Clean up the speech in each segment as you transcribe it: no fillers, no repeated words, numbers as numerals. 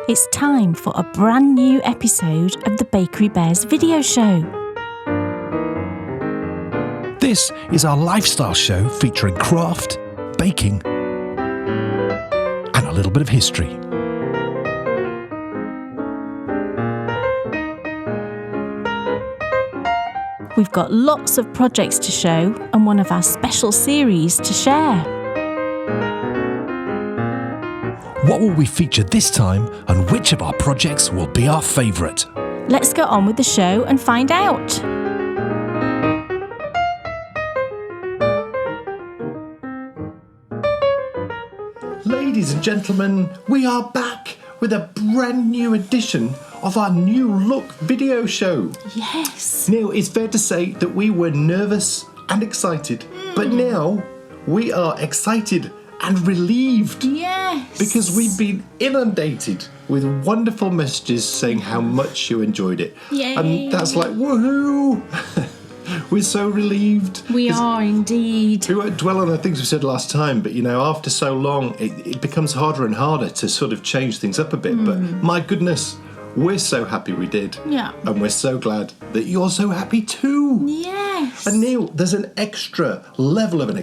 It's time for a brand new episode of the Bakery Bears video show. This is our lifestyle show featuring craft, baking, and a little bit of history. We've got lots of projects to show and one of our special series to share. What will we feature this time, and which of our projects will be our favourite? Let's get on with the show and find out. Ladies and gentlemen, we are back with a brand new edition of our new look video show. Yes. Now, it's fair to say that we were nervous and excited, but now we are excited and relieved. Yes. Because we've been inundated with wonderful messages saying how much you enjoyed it. Yay. And that's like, woohoo! We're so relieved. We are indeed. We won't dwell on the things we said last time, but after so long, it becomes harder and harder to sort of change things up a bit. But my goodness, we're so happy we did. Yeah. And we're so glad that you're so happy too. Yes. And Neil, there's an extra level of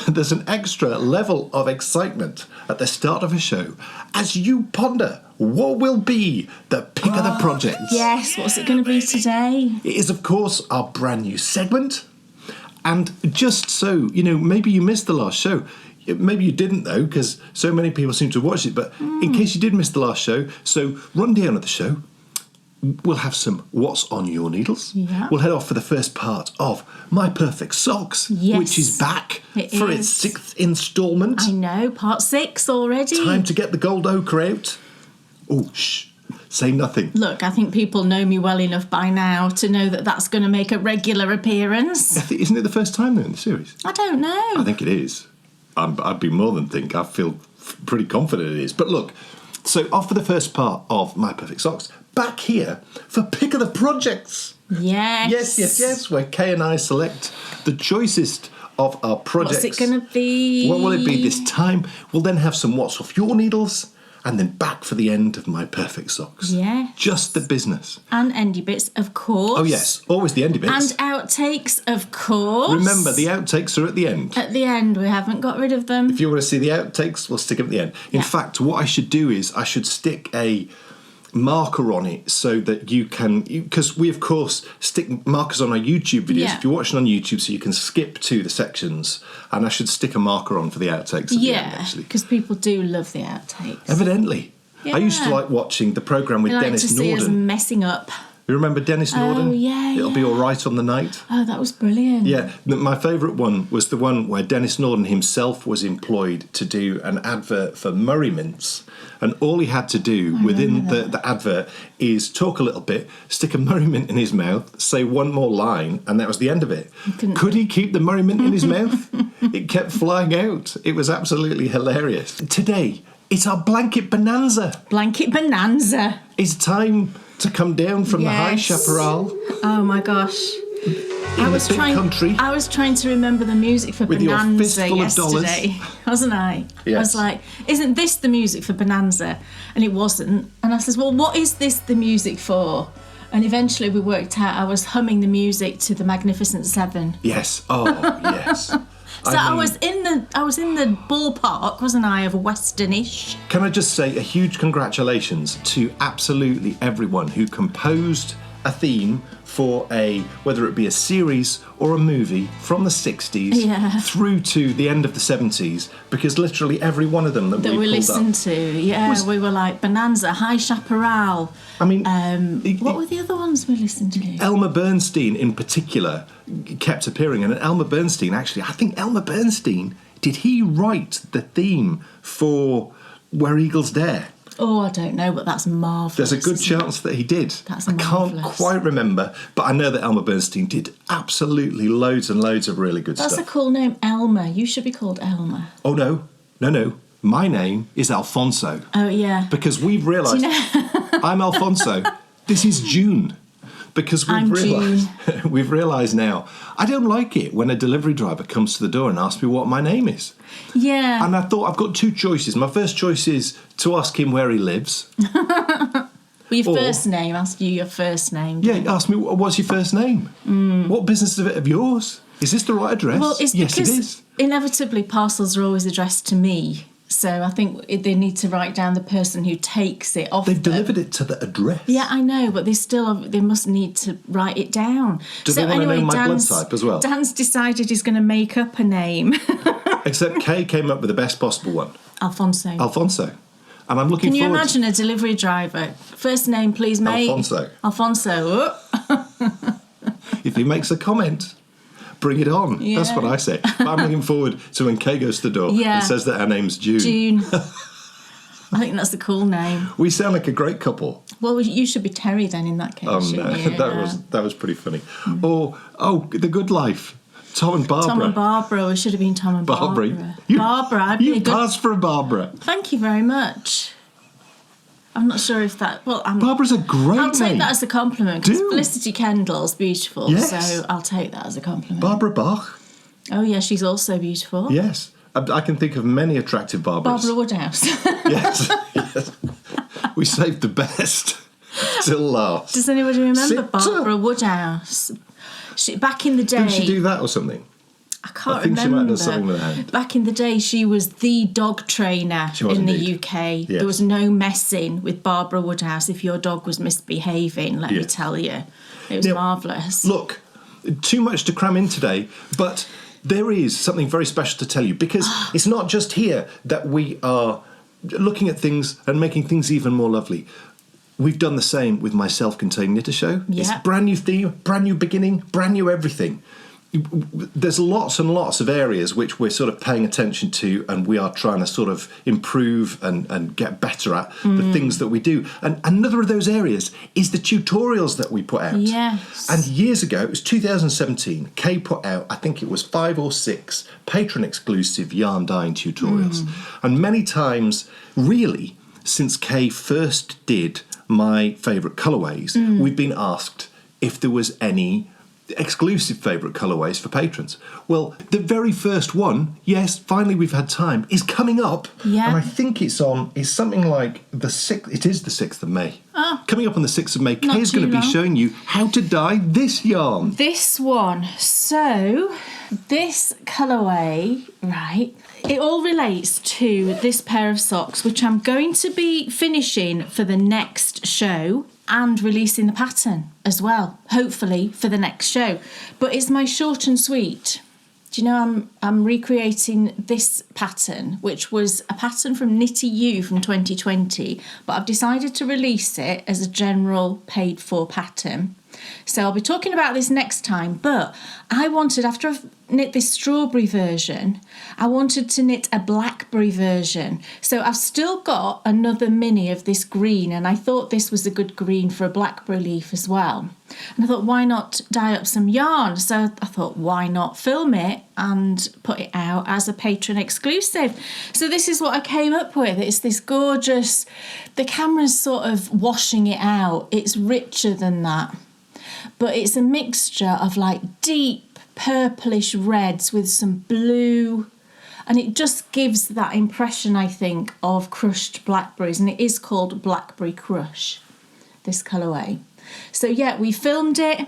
There's an extra level of excitement at the start of a show as you ponder what will be the pick of the project. Yes, what's it going to be today? It is, of course, our brand new segment. And just so, maybe you missed the last show. Maybe you didn't, though, because so many people seem to have watched it. But in case you did miss the last show, so rundown of the show. We'll have some What's on Your Needles. Yeah. We'll head off for the first part of My Perfect Socks, Yes. which is back It for is. its 6th instalment. I know, part 6 already. Time to get the gold ochre out. Oh, shh. Say nothing. Look, I think people know me well enough by now to know that that's going to make a regular appearance. Isn't it the first time, though, in the series? I don't know. I think it is. I'd be more than think. I feel pretty confident it is. But look, so off for the first part of My Perfect Socks. Back here for Pick of the Projects. Yes. Yes, where Kay and I select the choicest of our projects. What's it going to be? What will it be this time? We'll then have some What's Off Your Needles, and then back for the end of My Perfect Socks. Yes. Just the business. And Endy Bits, of course. Oh, yes. Always the Endy Bits. And outtakes, of course. Remember, the outtakes are at the end. At the end, we haven't got rid of them. If you want to see the outtakes, we'll stick them at the end. In fact, what I should do is I should stick a marker on it so that you can, because we of course stick markers on our YouTube videos. Yeah. If you're watching on YouTube, so you can skip to the sections, and I should stick a marker on for the outtakes at the end, actually. Because people do love the outtakes. Evidently. Yeah. I used to like watching the programme with They like Dennis to see us Norden. messing up. You remember Dennis Norden? Oh, yeah, It'll be all right on the night. Oh, that was brilliant. Yeah, my favourite one was the one where Dennis Norden himself was employed to do an advert for Murray Mints, and all he had to do within the advert is talk a little bit, stick a Murray Mint in his mouth, say one more line, and that was the end of it. Could he keep the Murray Mint in his mouth? It kept flying out. It was absolutely hilarious. Today, it's our Blanket Bonanza. Blanket Bonanza. It's time to come down from the high chaparral. Oh my gosh. I was trying to remember the music for with Bonanza your fistful yesterday, of dollars. wasn't I? Yes. I was like, isn't this the music for Bonanza? And it wasn't. And I says, well, what is this the music for? And eventually we worked out I was humming the music to the Magnificent Seven. Yes. Oh, yes. So I was in the ballpark, wasn't I, of Westernish? Can I just say a huge congratulations to absolutely everyone who composed a theme for whether it be a series or a movie from the 60s through to the end of the 70s, because literally every one of them that we listened to, we were like Bonanza, High Chaparral. I mean, what were the other ones we listened to? Elmer Bernstein in particular kept appearing, and Elmer Bernstein, actually, I think Elmer Bernstein, did he write the theme for Where Eagles Dare? Oh, I don't know, but that's marvellous. There's a good chance that he did. That's I can't quite remember, but I know that Elmer Bernstein did absolutely loads and loads of really good stuff. That's a cool name, Elmer. You should be called Elmer. Oh, no. My name is Alfonso. Oh, yeah. Because we've realised I'm Alfonso. This is June. Because I'm we've realised now, I don't like it when a delivery driver comes to the door and asks me what my name is. Yeah. And I thought I've got two choices. My first choice is to ask him where he lives. Well, your first name, ask you your first name. Yeah, ask me, what's your first name? What business is it of yours? Is this the right address? Well, it's yes, because it is. inevitably parcels are always addressed to me. So I think they need to write down the person who takes it off. They've delivered it to the address. Yeah, I know, but they must need to write it down. Do they want to know my blood type as well? Dan's decided he's going to make up a name. Except Kay came up with the best possible one. Alfonso. And I'm looking Can you forward... imagine a delivery driver? First name, please, mate. Alfonso. If he makes a comment, bring it on. Yeah. That's what I say. But I'm looking forward to when Kay goes to the door and says that her name's June. June. I think that's a cool name. We sound like a great couple. Well, you should be Terry then in that case. Oh no, you? that was pretty funny. Oh, The Good Life. Tom and Barbara. Tom and Barbara. It should have been Tom and Barbara. Barbara. You passed for a Barbara. Thank you very much. I'm not sure if that... Well, Barbara's a great name. I'll take that as a compliment because Felicity Kendall's beautiful. Yes. So I'll take that as a compliment. Barbara Bach. Oh, yeah, she's also beautiful. Yes. I can think of many attractive Barbaras. Barbara Woodhouse. Yes. We saved the best till last. Does anybody remember Barbara Woodhouse? Back in the day... Didn't she do that or something? I can't I think remember. she might have done something with her hand. Back in the day, she was the dog trainer in the UK. Yes. There was no messing with Barbara Woodhouse if your dog was misbehaving, let me tell you. It was marvellous. Look, too much to cram in today, but there is something very special to tell you because it's not just here that we are looking at things and making things even more lovely. We've done the same with my self-contained knitter show. Yeah. It's a brand new theme, brand new beginning, brand new everything. There's lots and lots of areas which we're sort of paying attention to and we are trying to sort of improve and get better at the things that we do. And another of those areas is the tutorials that we put out. Yes. And years ago, it was 2017, Kay put out, I think it was 5 or 6 patron-exclusive yarn dyeing tutorials. And many times, really, since Kay first did my favourite colourways, we've been asked if there was any exclusive favourite colourways for patrons. Well, the very first one, yes, finally we've had time, is coming up. Yeah. And I think it's something like the 6th, it is the 6th of May. Coming up on the 6th of May, Kay is going to be showing you how to dye this yarn. This one. So, this colourway, right, it all relates to this pair of socks, which I'm going to be finishing for the next show and releasing the pattern as well, hopefully, for the next show. But it's my short and sweet. Do you know I'm recreating this pattern, which was a pattern from Knitty You from 2020, but I've decided to release it as a general paid-for pattern. So I'll be talking about this next time, but I wanted, after I've knit this strawberry version, I wanted to knit a blackberry version. So I've still got another mini of this green, and I thought this was a good green for a blackberry leaf as well. And I thought, why not dye up some yarn? So I thought, why not film it and put it out as a patron exclusive? So this is what I came up with. It's this gorgeous, the camera's sort of washing it out. It's richer than that. But it's a mixture of like deep purplish reds with some blue, and it just gives that impression, I think, of crushed blackberries, and it is called Blackberry Crush, this colourway. So yeah, we filmed it,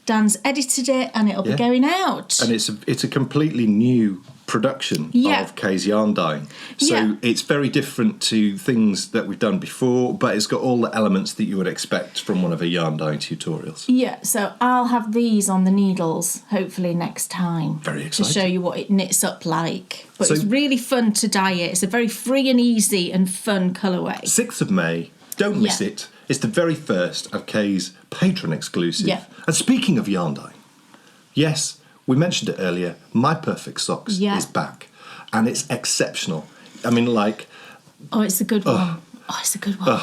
Dan's edited it, and it'll be going out. And it's a completely new production of Kay's yarn dyeing. So it's very different to things that we've done before, but it's got all the elements that you would expect from one of her yarn dyeing tutorials. Yeah, so I'll have these on the needles, hopefully next time. Very exciting. To show you what it knits up like. But it's really fun to dye it. It's a very free and easy and fun colourway. 6th of May, don't miss it. It's the very first of Kay's patron exclusive. Yeah. And speaking of yarn dyeing, yes, we mentioned it earlier, My Perfect Socks is back. And it's exceptional. I mean, like... Oh, it's a good one. Oh, it's a good one.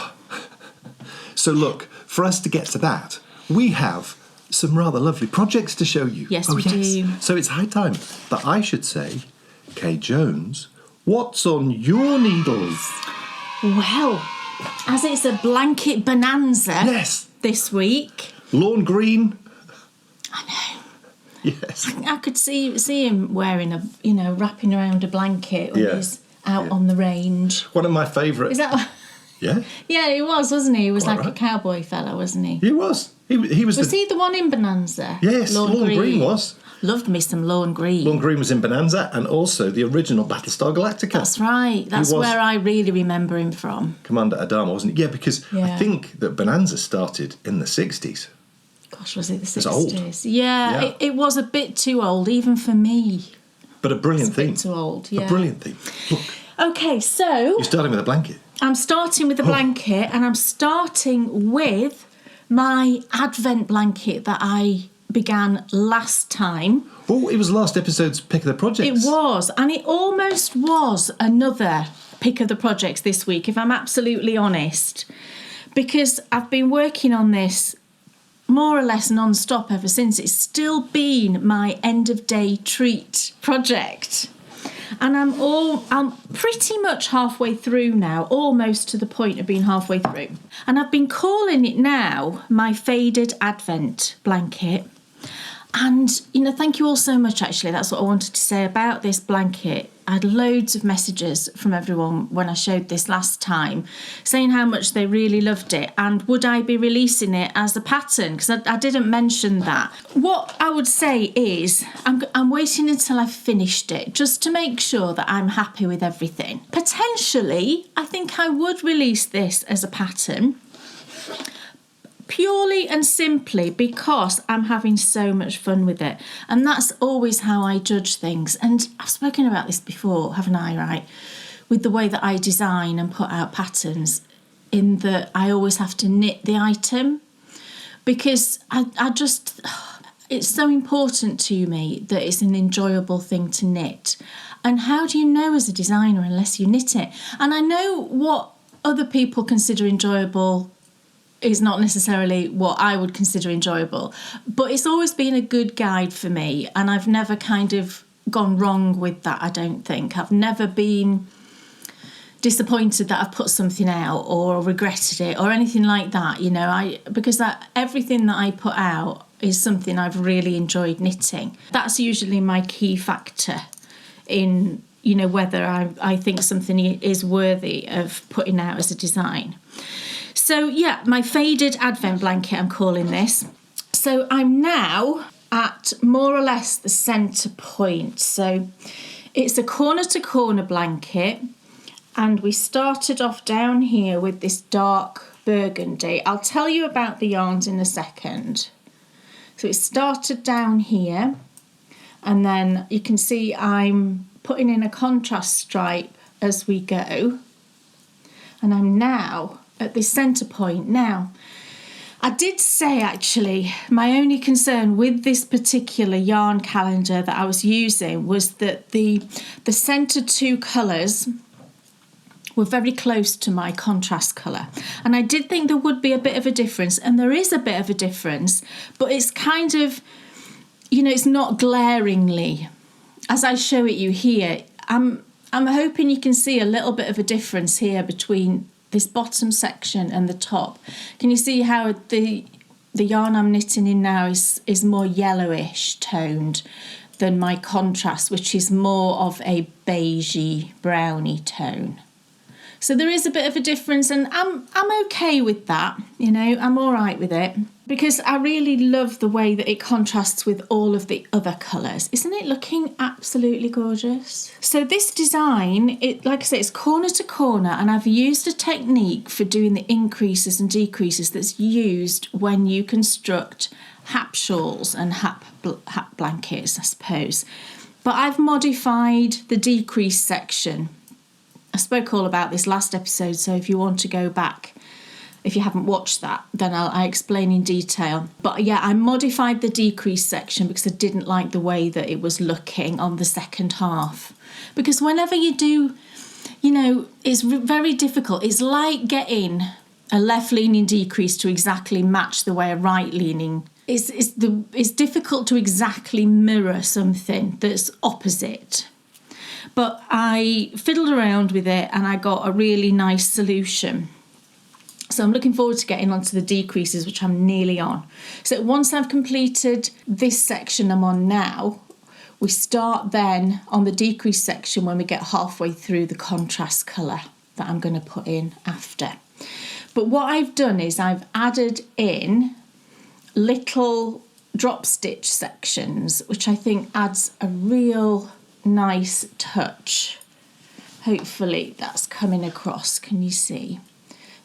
So look, for us to get to that, we have some rather lovely projects to show you. Yes, we do. So it's high time that I should say, Kay Jones, what's on your needles? Well, as it's a blanket bonanza this week... Lawn green. I know. Yes. I could see him wearing wrapping around a blanket when he's out on the range. One of my favourite. Is that? Yeah. Yeah, he was, wasn't he? He was Quite like right. a cowboy fella, wasn't he? He was. He was. Was he the one in Bonanza? Yes, Lawn Green was. Loved me some Lawn Green. Lawn Green was in Bonanza and also the original Battlestar Galactica. That's right. That's where I really remember him from. Commander Adama, wasn't he? Yeah, because I think that Bonanza started in the 60s. Gosh, was it the 60s? It's old. Yeah. It was a bit too old, even for me. But a brilliant theme. Bit too old, yeah. A brilliant theme. Look, Okay, so you're starting with a blanket. I'm starting with the blanket, and I'm starting with my Advent blanket that I began last time. Oh, it was last episode's pick of the projects. It was, and it almost was another pick of the projects this week, if I'm absolutely honest, because I've been working on this more or less non-stop ever since. It's still been my end of day treat project. And I'm pretty much halfway through now, almost to the point of being halfway through. And I've been calling it now my Faded Advent blanket. And, thank you all so much, actually. That's what I wanted to say about this blanket. I had loads of messages from everyone when I showed this last time, saying how much they really loved it and would I be releasing it as a pattern, because I didn't mention that. What I would say is I'm waiting until I've finished it, just to make sure that I'm happy with everything. Potentially, I think I would release this as a pattern, purely and simply because I'm having so much fun with it. And that's always how I judge things. And I've spoken about this before, haven't I, right? With the way that I design and put out patterns, in that I always have to knit the item. Because I just, it's so important to me that it's an enjoyable thing to knit. And how do you know as a designer unless you knit it? And I know what other people consider enjoyable is not necessarily what I would consider enjoyable, but it's always been a good guide for me, and I've never kind of gone wrong with that. I don't think I've never been disappointed that I've put something out or regretted it or anything like that, because everything that I put out is something I've really enjoyed knitting. That's usually my key factor in whether I think something is worthy of putting out as a design. So yeah, my Faded Advent blanket, I'm calling this. So I'm now at more or less the centre point. So it's a corner to corner blanket, and we started off down here with this dark burgundy. I'll tell you about the yarns in a second. So it started down here, and then you can see I'm putting in a contrast stripe as we go, and I'm now at this centre point. Now, I did say actually my only concern with this particular yarn calendar that I was using was that the centre two colours were very close to my contrast colour, and I did think there would be a bit of a difference, and there is a bit of a difference, but it's kind of, it's not glaringly. As I show it you here, I'm hoping you can see a little bit of a difference here between this bottom section and the top. Can you see how the yarn I'm knitting in now is more yellowish toned than my contrast, which is more of a beigey browny tone? So there is a bit of a difference, and I'm okay with that. I'm all right with it, because I really love the way that it contrasts with all of the other colours. Isn't it looking absolutely gorgeous? So this design, like I say, it's corner to corner, and I've used a technique for doing the increases and decreases that's used when you construct hap shawls and hap blankets, I suppose. But I've modified the decrease section. I spoke all about this last episode, so if you want to go back, if you haven't watched that, then I explain in detail. But yeah, I modified the decrease section because I didn't like the way that it was looking on the second half. Because whenever you do, it's very difficult. It's like getting a left-leaning decrease to exactly match the way a right-leaning. It's difficult to exactly mirror something that's opposite. But I fiddled around with it and I got a really nice solution. So I'm looking forward to getting onto the decreases, which I'm nearly on. So once I've completed this section I'm on now, we start then on the decrease section when we get halfway through the contrast colour that I'm going to put in after. But what I've done is I've added in little drop stitch sections, which I think adds a real nice touch. Hopefully that's coming across. Can you see?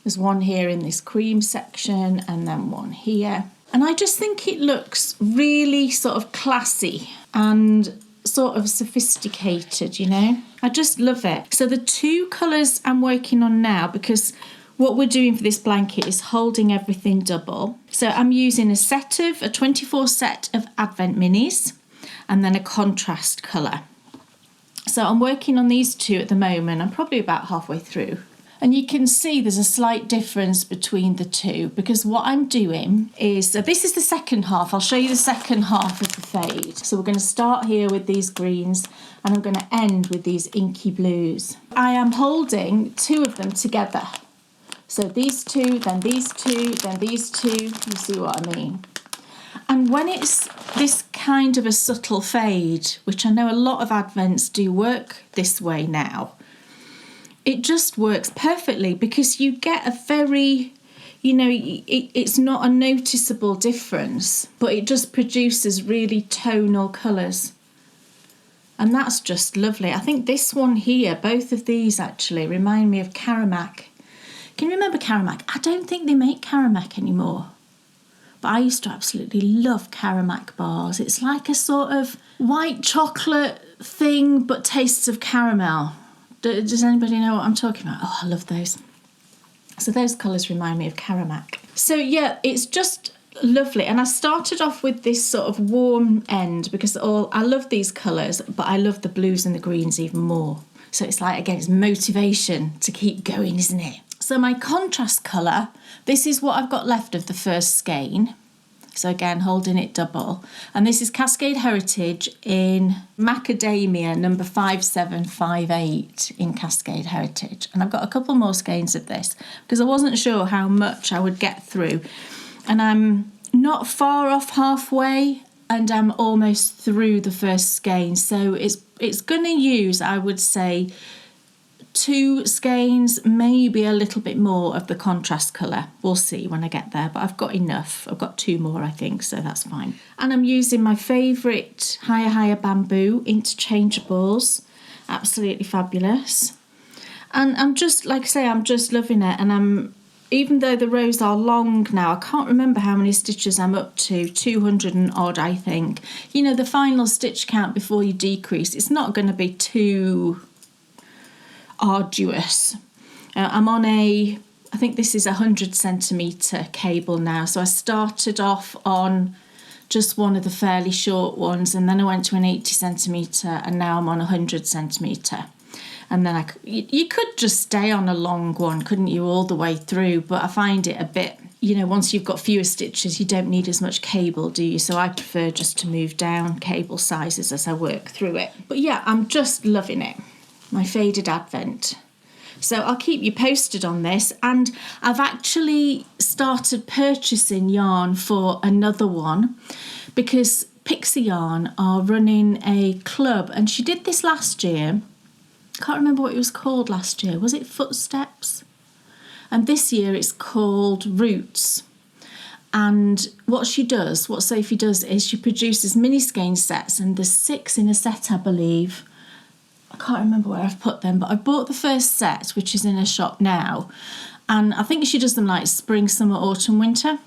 There's one here in this cream section and then one here. And I just think it looks really sort of classy and sort of sophisticated, you know? I just love it. So the two colours I'm working on now, because what we're doing for this blanket is holding everything double. So I'm using a 24 set of Advent minis and then a contrast colour. So I'm working on these two at the moment. I'm probably about halfway through. And you can see there's a slight difference between the two, because what I'm doing is, so this is the second half. I'll show you the second half of the fade. So we're going to start here with these greens and I'm going to end with these inky blues. I am holding two of them together. So these two, then these two, then these two, you see what I mean? And when it's this kind of a subtle fade, which I know a lot of Advents do work this way now, it just works perfectly because you get a very, you know, it's not a noticeable difference, but it just produces really tonal colours. And that's just lovely. I think this one here, both of these actually remind me of Caramac. Can you remember Caramac? I don't think they make Caramac anymore. But I used to absolutely love Caramac bars. It's like a sort of white chocolate thing, but tastes of caramel. Does anybody know what I'm talking about? Oh, I love those. So those colours remind me of Caramac. So yeah, it's just lovely. And I started off with this sort of warm end because I love these colours, but I love the blues and the greens even more. So it's like, again, it's motivation to keep going, isn't it? So my contrast colour, this is what I've got left of the first skein. So again, holding it double. And this is Cascade Heritage in Macadamia number 5758 in Cascade Heritage. And I've got a couple more skeins of this because I wasn't sure how much I would get through. And I'm not far off halfway and I'm almost through the first skein. So it's going to use, I would say, 2 skeins, maybe a little bit more of the contrast colour. We'll see when I get there, but I've got enough. I've got 2 more, I think, so that's fine. And I'm using my favourite Higher Bamboo interchangeables. Absolutely fabulous. And I'm just, like I say, I'm just loving it. And even though the rows are long now, I can't remember how many stitches I'm up to, 200 and odd, I think. You know, the final stitch count before you decrease, it's not going to be too arduous. I'm on I think this is 100 centimetre cable now. So I started off on just one of the fairly short ones and then I went to an 80 centimetre and now I'm on 100 centimetre. And then you could just stay on a long one, couldn't you, all the way through? But I find it a bit, you know, once you've got fewer stitches, you don't need as much cable, do you? So I prefer just to move down cable sizes as I work through it. But yeah, I'm just loving it. My faded Advent. So I'll keep you posted on this, and I've actually started purchasing yarn for another one because Pixie Yarn are running a club, and she did this last year. I can't remember what it was called last year. Was it Footsteps? And this year it's called Roots. And what Sophie does is she produces mini skein sets, and there's 6 in a set, I believe. I can't remember where I've put them, but I bought the first set, which is in a shop now. And I think she does them like spring, summer, autumn, winter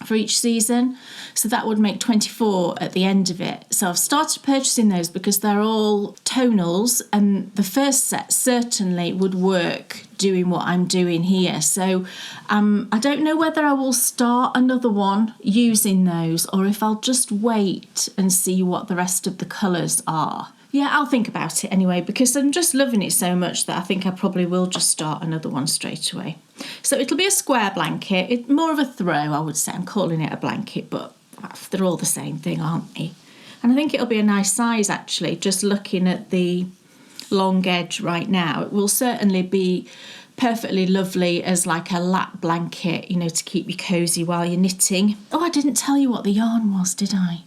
for each season. So that would make 24 at the end of it. So I've started purchasing those because they're all tonals, and the first set certainly would work doing what I'm doing here. So I don't know whether I will start another one using those or if I'll just wait and see what the rest of the colours are. Yeah, I'll think about it anyway because I'm just loving it so much that I think I probably will just start another one straight away. So it'll be a square blanket. It's more of a throw, I would say. I'm calling it a blanket, but they're all the same thing, aren't they? And I think it'll be a nice size, actually, just looking at the long edge right now. It will certainly be perfectly lovely as like a lap blanket, you know, to keep you cosy while you're knitting. Oh, I didn't tell you what the yarn was, did I?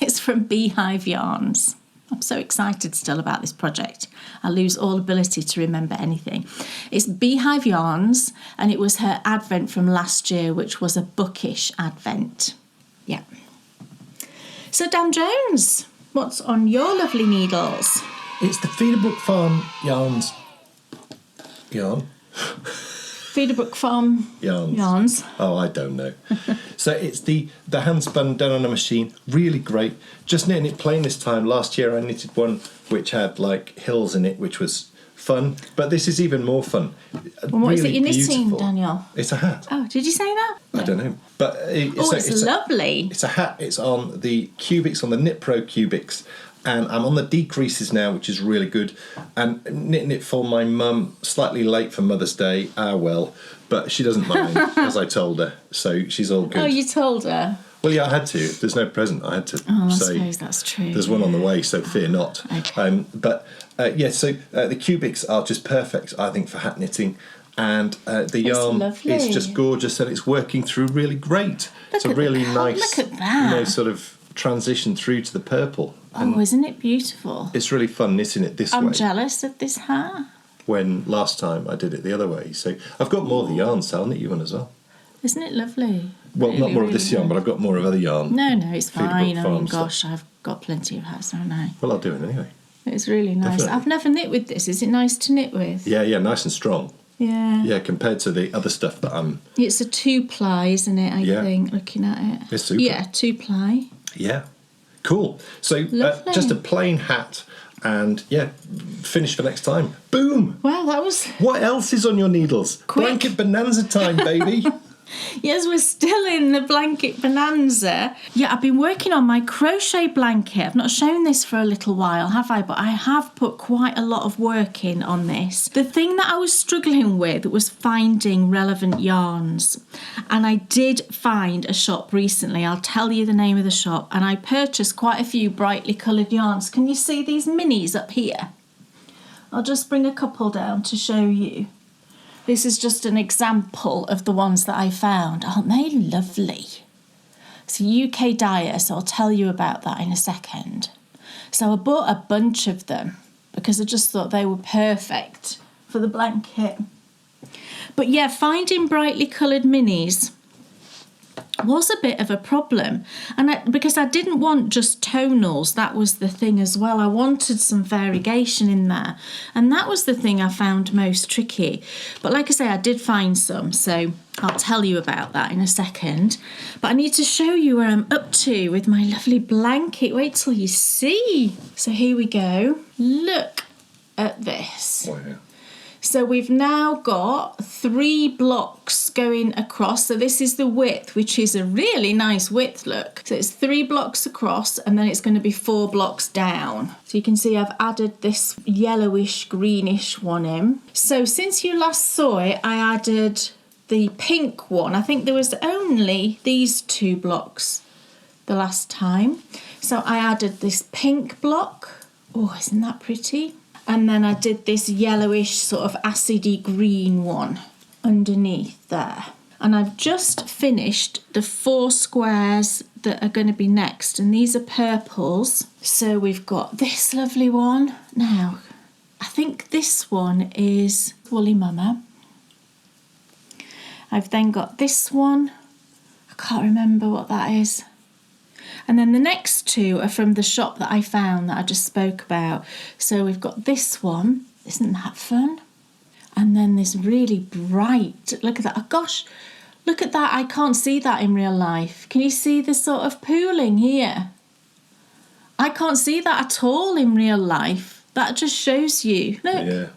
It's from Beehive Yarns. I'm so excited still about this project. I lose all ability to remember anything. It's Beehive Yarns, and it was her advent from last year, which was a bookish advent. Yeah. So Dan Jones, what's on your lovely needles? It's the Feederbrook Farm yarns. Yarn? Feederbrook Farm yarns. Oh, I don't know. So it's the hand spun done on a machine. Really great. Just knitting it plain this time. Last year I knitted one which had like hills in it, which was fun. But this is even more fun. And what is it you're knitting, Daniel? It's a hat. Oh, did you say that? I don't know. But it's lovely. It's a hat. It's on the cubics, on the Knit Pro cubics. And I'm on the decreases now, which is really good. And knitting it for my mum, slightly late for Mother's Day. Well, but she doesn't mind, as I told her. So she's all good. Oh, you told her? Well, yeah, I had to. If there's no present, I had to I say. suppose that's true. There's one on the way, so fear not. Okay. So the cubics are just perfect, I think, for hat knitting. And the yarn is just gorgeous, and it's working through really great. It's a really nice, look at that. sort of transition through to the purple. Oh, isn't it beautiful? It's really fun knitting it this way. I'm jealous of this hat. When last time I did it the other way. So I've got more of the yarn, so I'll knit you one as well. Isn't it lovely? Well, really, not more of this really yarn, but I've got more of other yarn. No, it's fine. I mean, Farm I've got plenty of hats, haven't I? Well, I'll do it anyway. It's really nice. Definitely. I've never knit with this. Is it nice to knit with? Yeah, nice and strong. Yeah. Yeah, compared to the other stuff that I'm... It's a 2-ply, isn't it, I think, looking at it? It's super. Yeah, 2-ply. Yeah. Cool. So just a plain hat and, finish for next time. Boom! Wow, that was... What else is on your needles? Quick. Blanket Bonanza time, baby. Yes, we're still in the blanket bonanza. Yeah, I've been working on my crochet blanket. I've not shown this for a little while, have I? But I have put quite a lot of work in on this. The thing that I was struggling with was finding relevant yarns. And I did find a shop recently. I'll tell you the name of the shop. And I purchased quite a few brightly coloured yarns. Can you see these minis up here? I'll just bring a couple down to show you. This is just an example of the ones that I found. Aren't they lovely? It's a UK dyer, so I'll tell you about that in a second. So I bought a bunch of them because I just thought they were perfect for the blanket. But yeah, finding brightly coloured minis was a bit of a problem, and because I didn't want just tonals, that was the thing as well. I wanted some variegation in there, and that was the thing I found most tricky. But like I say, I did find some, so I'll tell you about that in a second. But I need to show you where I'm up to with my lovely blanket. Wait till you see. So here we go. Look at this. Wow. So we've now got 3 blocks going across. So this is the width, which is a really nice width, look. So it's 3 blocks across, and then it's going to be 4 blocks down. So you can see I've added this yellowish, greenish one in. So since you last saw it, I added the pink one. I think there was only these 2 blocks the last time. So I added this pink block. Oh, isn't that pretty? And then I did this yellowish sort of acidy green one underneath there. And I've just finished the 4 squares that are going to be next. And these are purples. So we've got this lovely one. Now, I think this one is Woolly Mama. I've then got this one. I can't remember what that is. And then the next 2 are from the shop that I found that I just spoke about. So we've got this one. Isn't that fun? And then this really bright. Look at that. Oh, gosh, look at that. I can't see that in real life. Can you see the sort of pooling here? I can't see that at all in real life. That just shows you. Look. Yeah.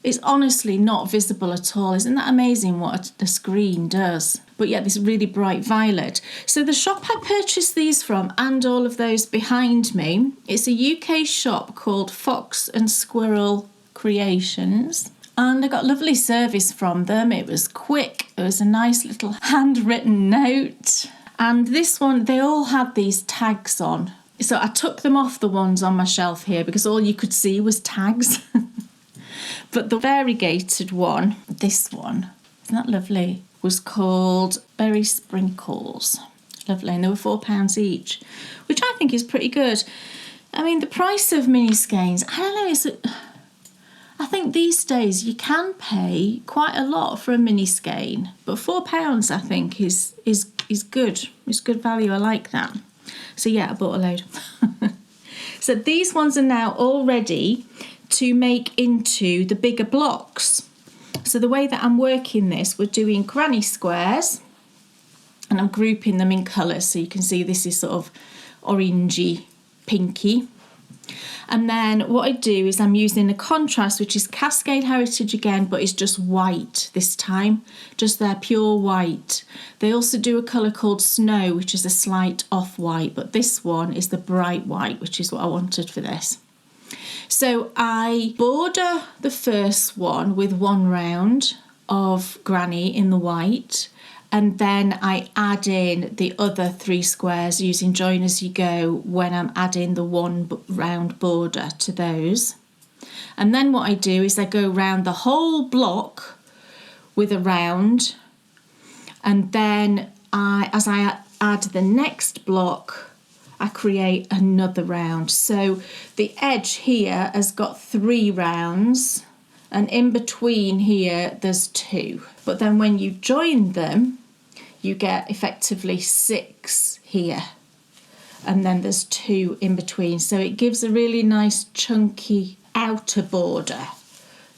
It's honestly not visible at all. Isn't that amazing what a screen does? But yeah, this really bright violet. So the shop I purchased these from, and all of those behind me, it's a UK shop called Fox and Squirrel Creations. And I got lovely service from them. It was quick. It was a nice little handwritten note. And this one, they all had these tags on. So I took them off the ones on my shelf here because all you could see was tags. But the variegated one, this one, isn't that lovely, was called Berry Sprinkles. Lovely, and they were £4 each, which I think is pretty good. I mean, the price of mini skeins, I don't know, I think these days you can pay quite a lot for a mini skein, but £4 I think is good. It's good value. I like that. So yeah, I bought a load. So these ones are now all ready to make into the bigger blocks. So the way that I'm working this, we're doing granny squares, and I'm grouping them in colours. So you can see this is sort of orangey, pinky. And then what I do is I'm using a contrast, which is Cascade Heritage again, but it's just white this time, just their pure white. They also do a colour called Snow, which is a slight off-white, but this one is the bright white, which is what I wanted for this. So I border the first one with 1 round of granny in the white, and then I add in the other 3 squares using Join As You Go when I'm adding the 1 round border to those. And then what I do is I go round the whole block with a round, and then as I add the next block, I create another round. So the edge here has got 3 rounds, and in between here there's 2. But then when you join them, you get effectively 6 here, and then there's 2 in between. So it gives a really nice chunky outer border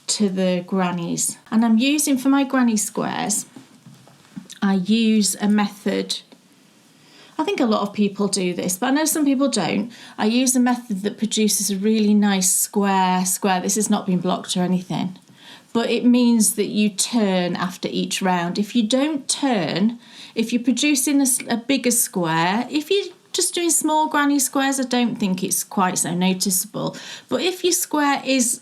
to the grannies. And I'm using, for my granny squares, I use a method, I think a lot of people do this, but I know some people don't. I use a method that produces a really nice square. This has not been blocked or anything, but it means that you turn after each round. If you don't turn, if you're producing a bigger square, if you're just doing small granny squares, I don't think it's quite so noticeable. But if your square is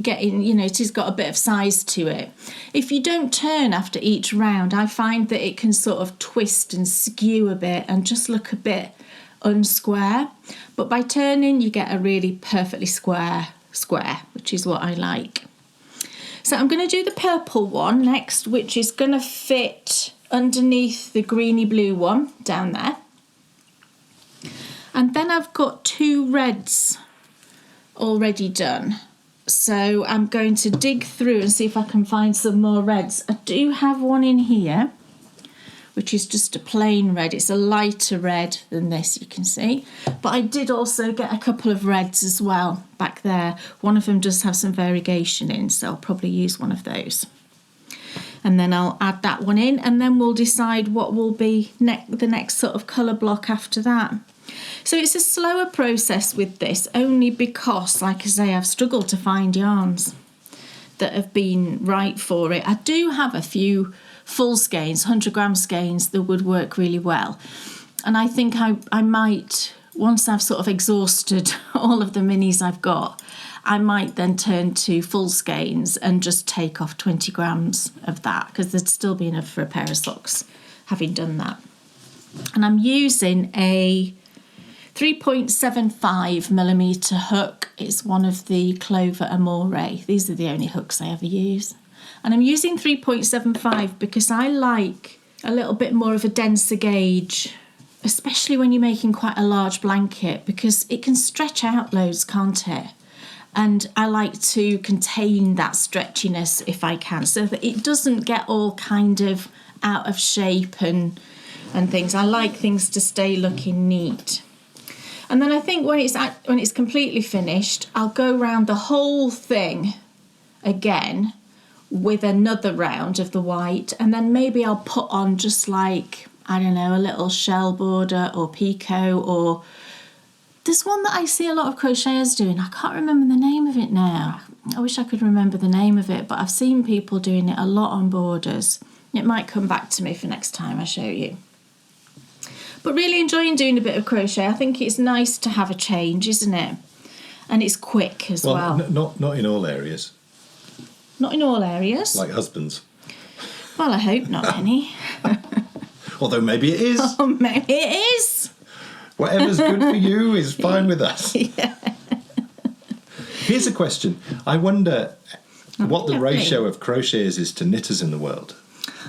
getting, it has got a bit of size to it, if you don't turn after each round, I find that it can sort of twist and skew a bit and just look a bit unsquare. But by turning, you get a really perfectly square, which is what I like. So I'm going to do the purple one next, which is going to fit underneath the greeny blue one down there. And then I've got 2 reds already done. So I'm going to dig through and see if I can find some more reds. I do have one in here, which is just a plain red. It's a lighter red than this, you can see. But I did also get a couple of reds as well back there. One of them does have some variegation in, so I'll probably use one of those. And then I'll add that one in, and then we'll decide what will be the next sort of colour block after that. So it's a slower process with this, only because, like I say, I've struggled to find yarns that have been right for it. I do have a few full skeins, 100-gram skeins, that would work really well. And I think I might, once I've sort of exhausted all of the minis I've got, I might then turn to full skeins and just take off 20 grams of that, because there'd still be enough for a pair of socks having done that. And I'm using a 3.75mm hook. It's one of the Clover Amore. These are the only hooks I ever use. And I'm using 3.75 because I like a little bit more of a denser gauge, especially when you're making quite a large blanket, because it can stretch out loads, can't it? And I like to contain that stretchiness if I can, so that it doesn't get all kind of out of shape and things. I like things to stay looking neat. And then I think when it's completely finished, I'll go round the whole thing again with another round of the white, and then maybe I'll put on just like, I don't know, a little shell border or picot, or there's one that I see a lot of crocheters doing. I can't remember the name of it now. I wish I could remember the name of it, but I've seen people doing it a lot on borders. It might come back to me for next time I show you. But really enjoying doing a bit of crochet. I think it's nice to have a change, isn't it? And it's quick as well. Not in all areas. Not in all areas. Like husbands. Well, I hope not, Penny. Although maybe it is. Oh, maybe it is. Whatever's good for you is fine with us. Yeah. Here's a question. I wonder, what the lovely. ratio of crocheters is to knitters in the world.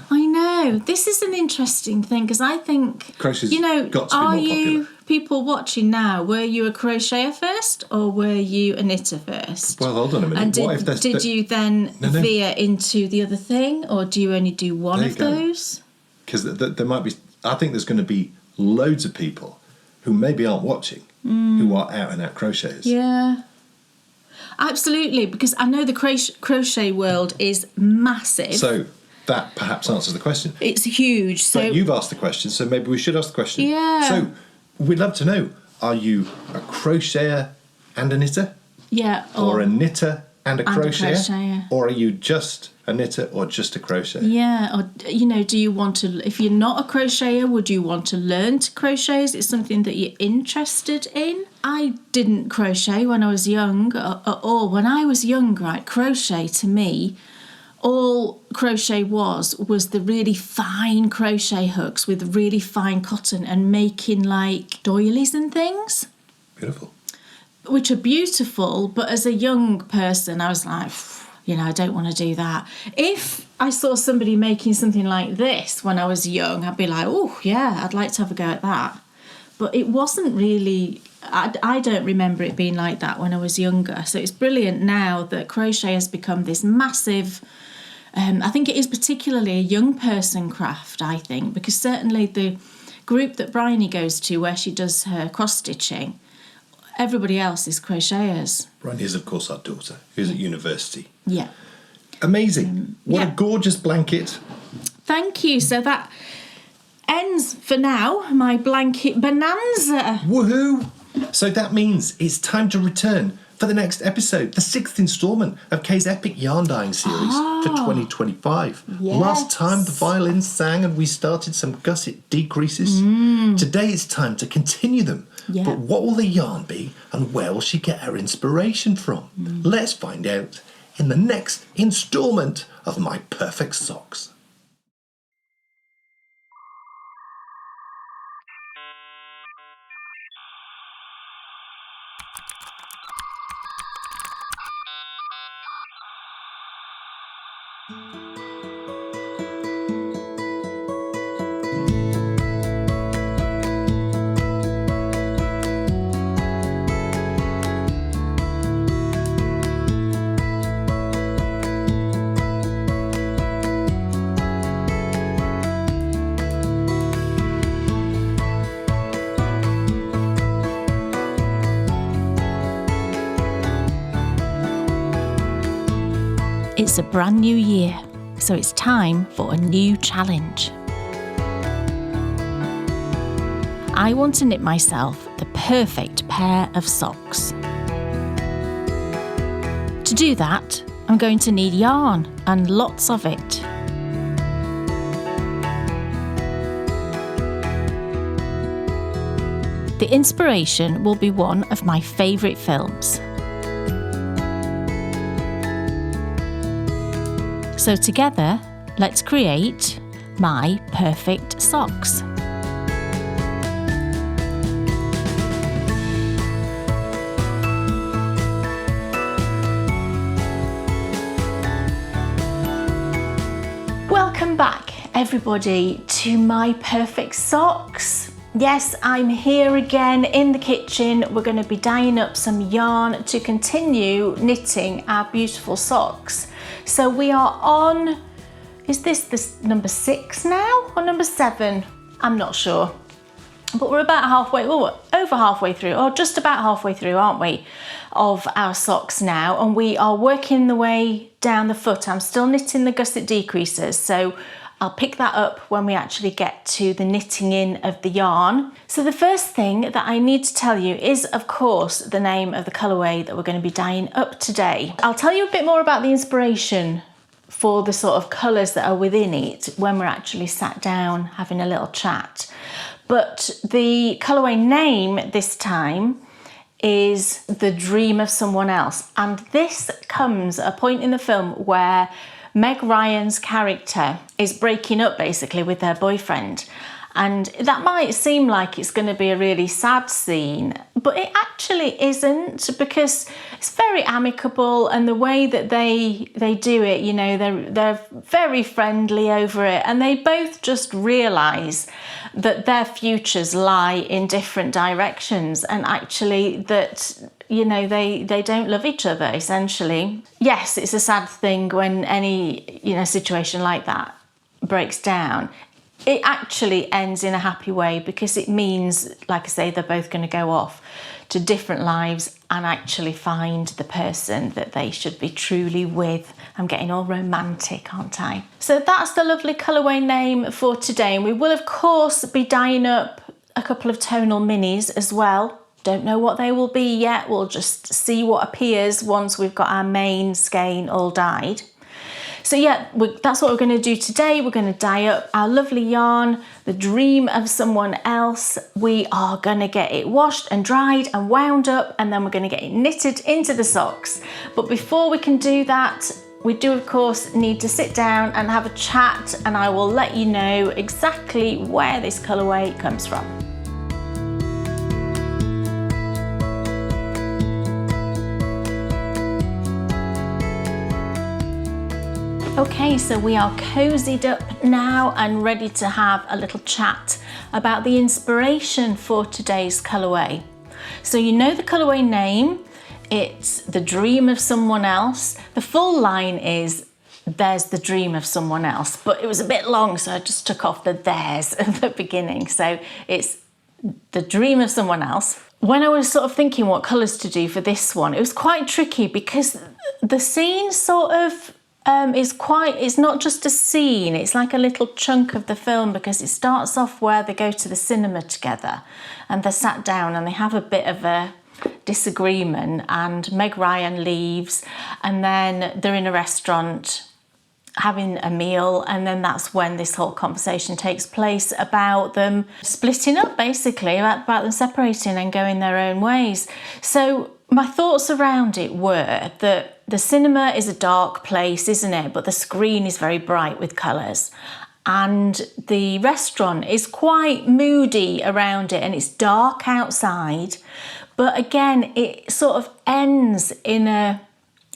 I know. This is an interesting thing because I think, Crochet's you know, got to be are more you popular. people watching now? Were you a crocheter first or were you a knitter first? Well, hold on a minute. And What if did you then No. veer into the other thing, or do you only do one There of you go. those? Because there might be, I think there's going to be loads of people who maybe aren't watching, who are out and out crocheters. Yeah. Absolutely, because I know the crochet world is massive. So that perhaps answers the question. It's huge. So But you've asked the question, so maybe we should ask the question. Yeah. So we'd love to know, are you a crocheter and a knitter? yeah, Or a knitter and a And a crocheter? crocheter. Or are you just a knitter or just a crocheter? yeah, or you know, do you want to? If you're not a crocheter, would you want to learn to crochet? Is it something that you're interested in? I didn't crochet when I was young at all. When I was young, right, crochet to me, all crochet was the really fine crochet hooks with really fine cotton and making like doilies and things, Beautiful. which are beautiful. But as a young person, I was like, you know, I don't want to do that. If I saw somebody making something like this when I was young, I'd be like, oh, yeah, I'd like to have a go at that. But it wasn't really, I don't remember it being like that when I was younger. So it's brilliant now that crochet has become this massive, I think it is particularly a young person craft, I think, because certainly the group that Bryony goes to where she does her cross-stitching, everybody else is crocheters. Bryony is, of course, our daughter, who's at university. Yeah. Amazing. What yeah. a gorgeous blanket. Thank you. So that ends, for now, my blanket bonanza. Woohoo! So that means it's time to return for the next episode, the 6th instalment of Kay's epic yarn dyeing series for 2025. Yes. Last time the violin sang and we started some gusset decreases. Today it's time to continue them. Yeah. But what will the yarn be and where will she get her inspiration from? Let's find out in the next instalment of My Perfect Socks. It's a brand new year, so it's time for a new challenge. I want to knit myself the perfect pair of socks. To do that, I'm going to need yarn and lots of it. The inspiration will be one of my favourite films. So together, let's create My Perfect Socks. Welcome back, everybody, to My Perfect Socks. Yes, I'm here again in the kitchen. We're going to be dyeing up some yarn to continue knitting our beautiful socks. So we are on, is this number 6 now or number 7? I'm not sure. But we're about halfway, over halfway through, or just about halfway through, aren't we, of our socks now. And we are working the way down the foot. I'm still knitting the gusset decreases, so I'll pick that up when we actually get to the knitting in of the yarn. So the first thing that I need to tell you is, of course, the name of the colourway that we're going to be dyeing up today. I'll tell you a bit more about the inspiration for the sort of colours that are within it when we're actually sat down having a little chat. But the colourway name this time is The Dream of Someone Else. And this comes at a point in the film where Meg Ryan's character is breaking up basically with her boyfriend, And that might seem like it's going to be a really sad scene, but it actually isn't, because it's very amicable, and the way that they do it, you know, they're very friendly over it, and they both just realise that their futures lie in different directions, and actually that, you know, they don't love each other, essentially. Yes, it's a sad thing when any, you know, situation like that breaks down. It actually ends in a happy way, because it means, like I say, they're both going to go off to different lives and actually find the person that they should be truly with. I'm getting all romantic, aren't I? So that's the lovely colourway name for today. And we will, of course, be dyeing up a couple of tonal minis as well. Don't know what they will be yet. We'll just see what appears once we've got our main skein all dyed. So yeah, that's what we're going to do today. We're going to dye up our lovely yarn, the Dream of Someone Else. We are going to get it washed and dried and wound up, and then we're going to get it knitted into the socks. But before we can do that, we do of course need to sit down and have a chat, and I will let you know exactly where this colourway comes from. Okay, so we are cozied up now and ready to have a little chat about the inspiration for today's colourway. So you know the colourway name, it's The Dream of Someone Else. The full line is There's the Dream of Someone Else, but it was a bit long, so I just took off the there's at the beginning. So it's The Dream of Someone Else. When I was sort of thinking what colours to do for this one, it was quite tricky, because the scene sort of it's not just a scene, it's like a little chunk of the film, because it starts off where they go to the cinema together and they're sat down and they have a bit of a disagreement, and Meg Ryan leaves, and then they're in a restaurant having a meal, and then that's when this whole conversation takes place about them splitting up, basically, about them separating and going their own ways. So my thoughts around it were that the cinema is a dark place, isn't it? But the screen is very bright with colours. And the restaurant is quite moody around it, and it's dark outside. But again, it sort of ends in a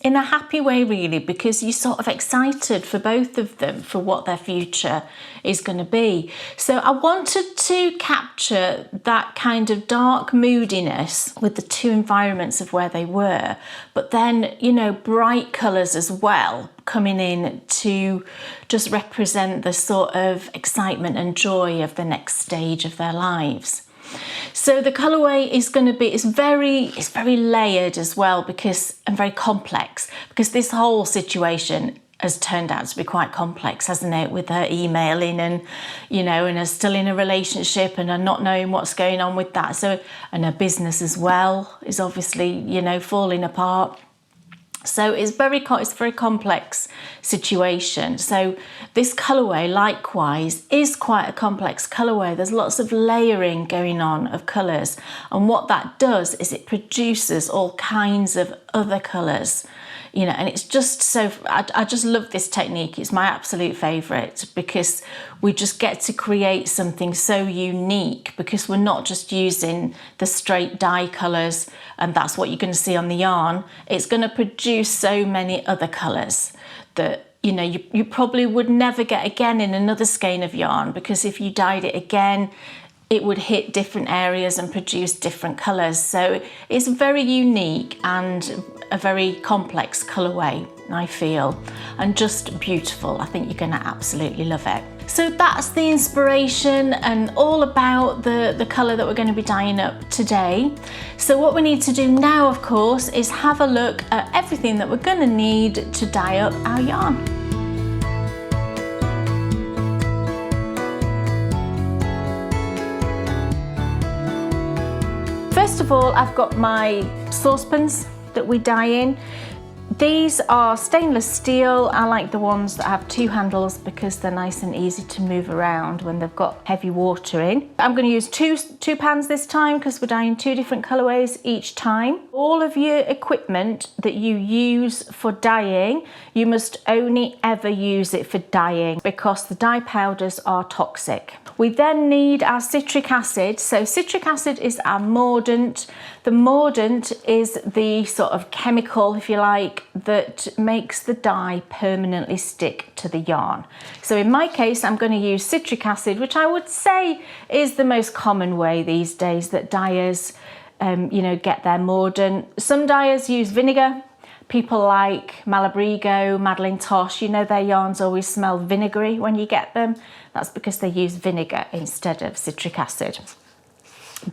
happy way, really, because you're sort of excited for both of them, for what their future is going to be. So I wanted to capture that kind of dark moodiness with the two environments of where they were, but then, you know, bright colours as well coming in to just represent the sort of excitement and joy of the next stage of their lives. So the colourway is going to be, it's very layered as well, and very complex, because this whole situation has turned out to be quite complex, hasn't it? With her emailing and, you know, and her still in a relationship and her not knowing what's going on with that. So, and her business as well is obviously, you know, falling apart. So it's a very complex situation. So this colourway, likewise, is quite a complex colourway. There's lots of layering going on of colours. And what that does is it produces all kinds of other colours, you know, and it's just so, I just love this technique. It's my absolute favourite, because we just get to create something so unique, because we're not just using the straight dye colours and that's what you're going to see on the yarn. It's going to produce so many other colours that, you know, you probably would never get again in another skein of yarn, because if you dyed it again, it would hit different areas and produce different colours. So it's very unique and a very complex colourway, I feel, and just beautiful. I think you're going to absolutely love it. So that's the inspiration and all about the colour that we're going to be dyeing up today. So what we need to do now, of course, is have a look at everything that we're going to need to dye up our yarn. First of all, I've got my saucepans that we dye in. These are stainless steel. I like the ones that have 2 handles because they're nice and easy to move around when they've got heavy water in. I'm going to use two pans this time because we're dyeing 2 different colourways each time. All of your equipment that you use for dyeing, you must only ever use it for dyeing because the dye powders are toxic. We then need our citric acid. So citric acid is our mordant. The mordant is the sort of chemical, if you like, that makes the dye permanently stick to the yarn. So in my case, I'm going to use citric acid, which I would say is the most common way these days that dyers, get their mordant. Some dyers use vinegar. People like Malabrigo, Madeline Tosh, their yarns always smell vinegary when you get them. That's because they use vinegar instead of citric acid.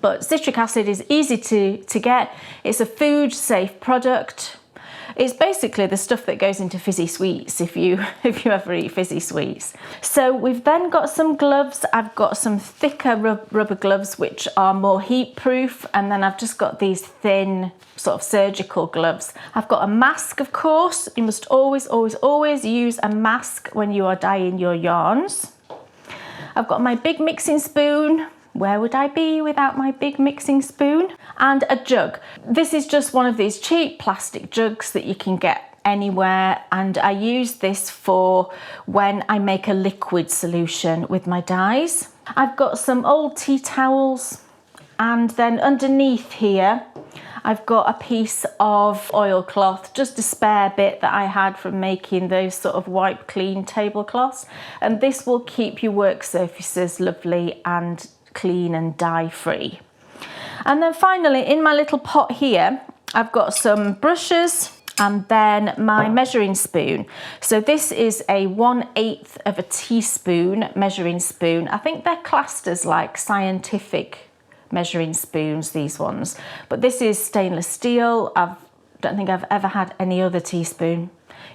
But citric acid is easy to get. It's a food safe product. It's basically the stuff that goes into fizzy sweets if you ever eat fizzy sweets. So we've then got some gloves. I've got some thicker rubber gloves which are more heat proof, and then I've just got these thin sort of surgical gloves. I've got a mask, of course. You must always, always, always use a mask when you are dyeing your yarns. I've got my big mixing spoon. Where would I be without my big mixing spoon? And a jug. This is just one of these cheap plastic jugs that you can get anywhere, and I use this for when I make a liquid solution with my dyes. I've got some old tea towels, and then underneath here I've got a piece of oilcloth, just a spare bit that I had from making those sort of wipe clean tablecloths, and this will keep your work surfaces lovely and clean and dye free. And then finally, in my little pot here, I've got some brushes and then my measuring spoon. So this is a 1/8 of a teaspoon measuring spoon. I think they're classed as like scientific measuring spoons, these ones, but this is stainless steel. I don't think I've ever had any other teaspoon.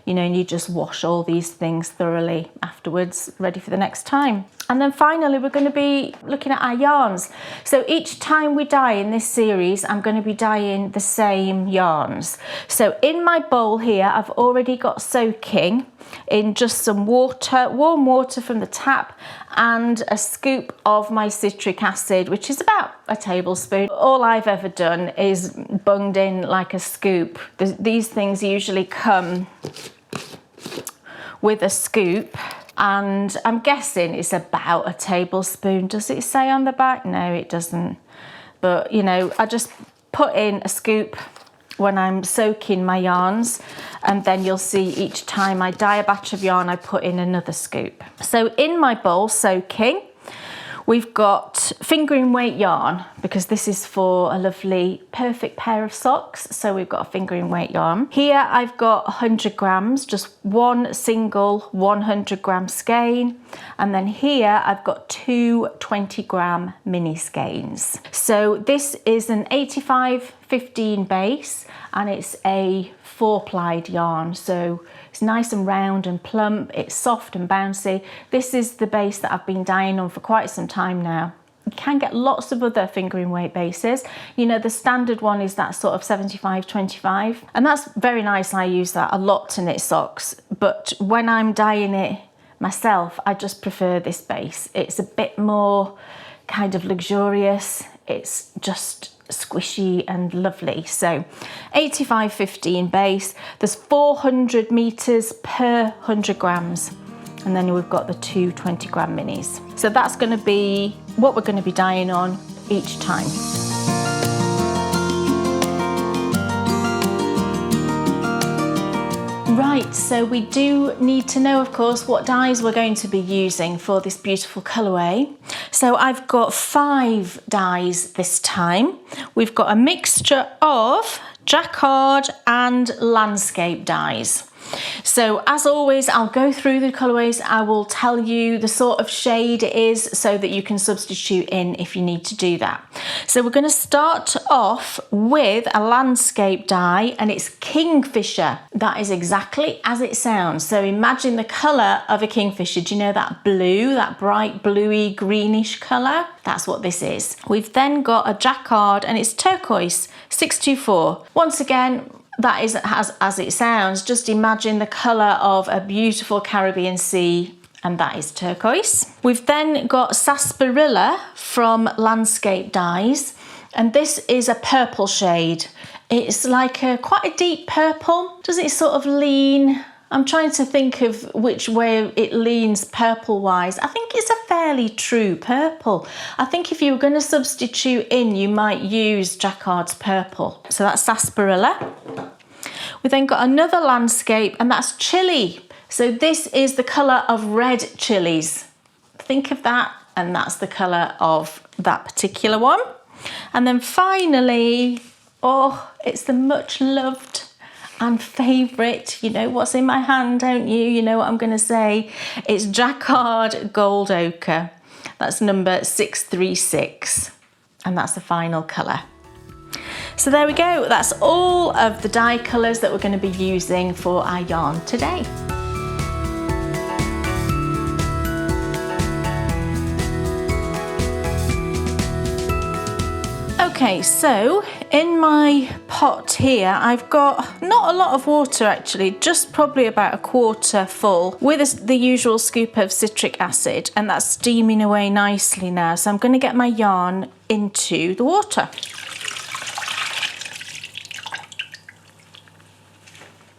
And you just wash all these things thoroughly afterwards, ready for the next time. And then finally, we're going to be looking at our yarns. So each time we dye in this series, I'm going to be dyeing the same yarns. So in my bowl here, I've already got soaking in just some water, warm water from the tap, and a scoop of my citric acid, which is about a tablespoon. All I've ever done is bunged in like a scoop. These things usually come with a scoop, and I'm guessing it's about a tablespoon. Does it say on the back? No, it doesn't. But I just put in a scoop when I'm soaking my yarns, and then you'll see each time I dye a batch of yarn, I put in another scoop. So in my bowl soaking, we've got fingering weight yarn, because this is for a lovely perfect pair of socks. So we've got a fingering weight yarn. Here I've got 100 grams, just one single 100 gram skein. And then here I've got 2 20-gram mini skeins. So this is an 85-15 base, and it's a 4-plied yarn. So it's nice and round and plump, it's soft and bouncy. This is the base that I've been dyeing on for quite some time now. You can get lots of other fingering weight bases. The standard one is that sort of 75-25, and that's very nice. I use that a lot to knit socks, but when I'm dyeing it myself, I just prefer this base. It's a bit more kind of luxurious. It's just squishy and lovely. So 85-15 base, there's 400 meters per 100 grams, and then we've got the 2 20-gram minis. So that's going to be what we're going to be dyeing on each time. Right, so we do need to know, of course, what dyes we're going to be using for this beautiful colourway. So I've got 5 dyes this time. We've got a mixture of jacquard and landscape dyes. So as always, I'll go through the colourways. I will tell you the sort of shade it is so that you can substitute in if you need to do that. So we're going to start off with a landscape dye, and it's kingfisher. That is exactly as it sounds. So imagine the colour of a kingfisher. Do you know that blue, that bright bluey greenish colour? That's what this is. We've then got a jacquard, and it's turquoise 624. Once again, that is as it sounds. Just imagine the colour of a beautiful Caribbean sea, and that is turquoise. We've then got sarsaparilla from Landscape Dyes, and this is a purple shade. It's like quite a deep purple. Does it sort of lean? I'm trying to think of which way it leans purple-wise. I think it's a fairly true purple. I think if you were going to substitute in, you might use Jacquard's purple. So that's sarsaparilla. We then got another landscape, and that's chili. So this is the colour of red chilies. Think of that, and that's the colour of that particular one. And then finally, oh, it's the much loved and favourite, you know what's in my hand, don't you? You know what I'm going to say. It's Jacquard Gold Ochre. That's number 636, and that's the final colour. So there we go. That's all of the dye colours that we're going to be using for our yarn today. Okay, so in my pot here, I've got not a lot of water actually, just probably about a quarter full with the usual scoop of citric acid, and that's steaming away nicely now. So I'm going to get my yarn into the water.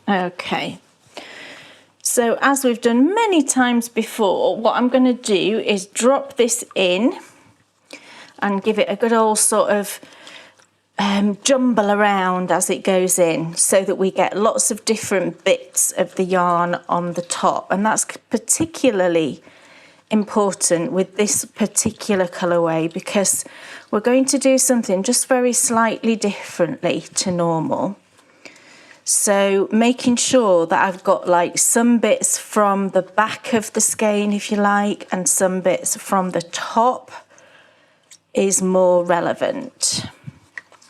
Okay, so as we've done many times before, what I'm going to do is drop this in and give it a good old sort of jumble around as it goes in, so that we get lots of different bits of the yarn on the top. And that's particularly important with this particular colourway, because we're going to do something just very slightly differently to normal. So making sure that I've got like some bits from the back of the skein, if you like, and some bits from the top is more relevant.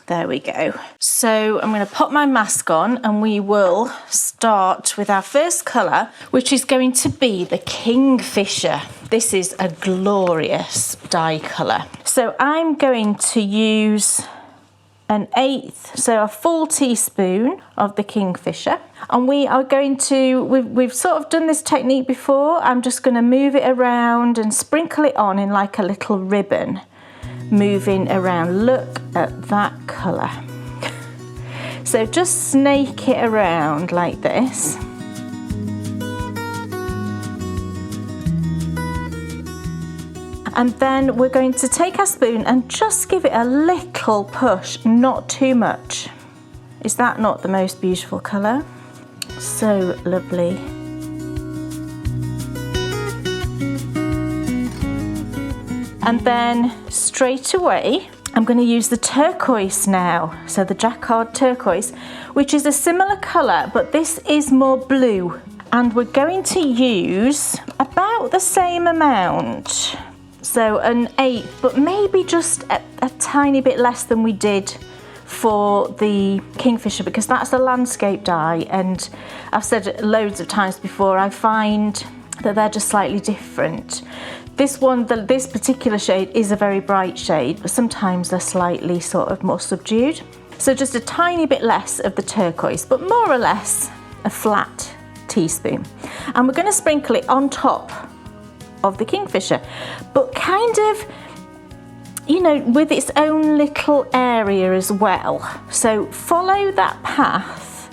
There we go. So I'm going to pop my mask on, and we will start with our first colour, which is going to be the Kingfisher. This is a glorious dye colour. So I'm going to use an eighth, so a full teaspoon of the Kingfisher. And we are going to, we've sort of done this technique before. I'm just going to move it around and sprinkle it on in like a little ribbon. Moving around, look at that colour. So just snake it around like this. And then we're going to take our spoon and just give it a little push, not too much. Is that not the most beautiful colour? So lovely. And then straight away, I'm going to use the turquoise now. So the Jacquard turquoise, which is a similar colour, but this is more blue. And we're going to use about the same amount. So an eighth, but maybe just a tiny bit less than we did for the Kingfisher, because that's a landscape dye. And I've said loads of times before, I find that they're just slightly different. This one, this particular shade is a very bright shade, but sometimes they're slightly sort of more subdued. So just a tiny bit less of the turquoise, but more or less a flat teaspoon. And we're going to sprinkle it on top of the Kingfisher, but kind of, you know, with its own little area as well. So follow that path,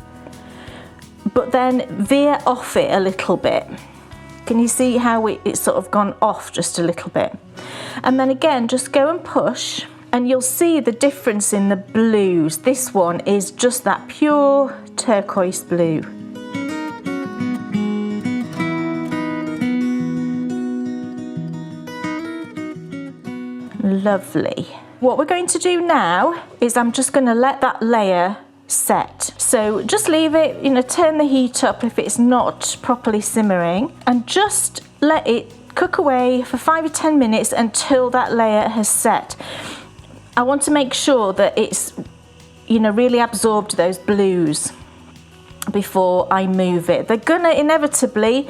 but then veer off it a little bit. Can you see how it's sort of gone off just a little bit? And then again, just go and push, and you'll see the difference in the blues. This one is just that pure turquoise blue. Lovely. What we're going to do now is I'm just going to let that layer set. So just leave it, you know, turn the heat up if it's not properly simmering, and just let it cook away for 5 or 10 minutes until that layer has set. I want to make sure that it's, you know, really absorbed those blues before I move it. They're gonna inevitably,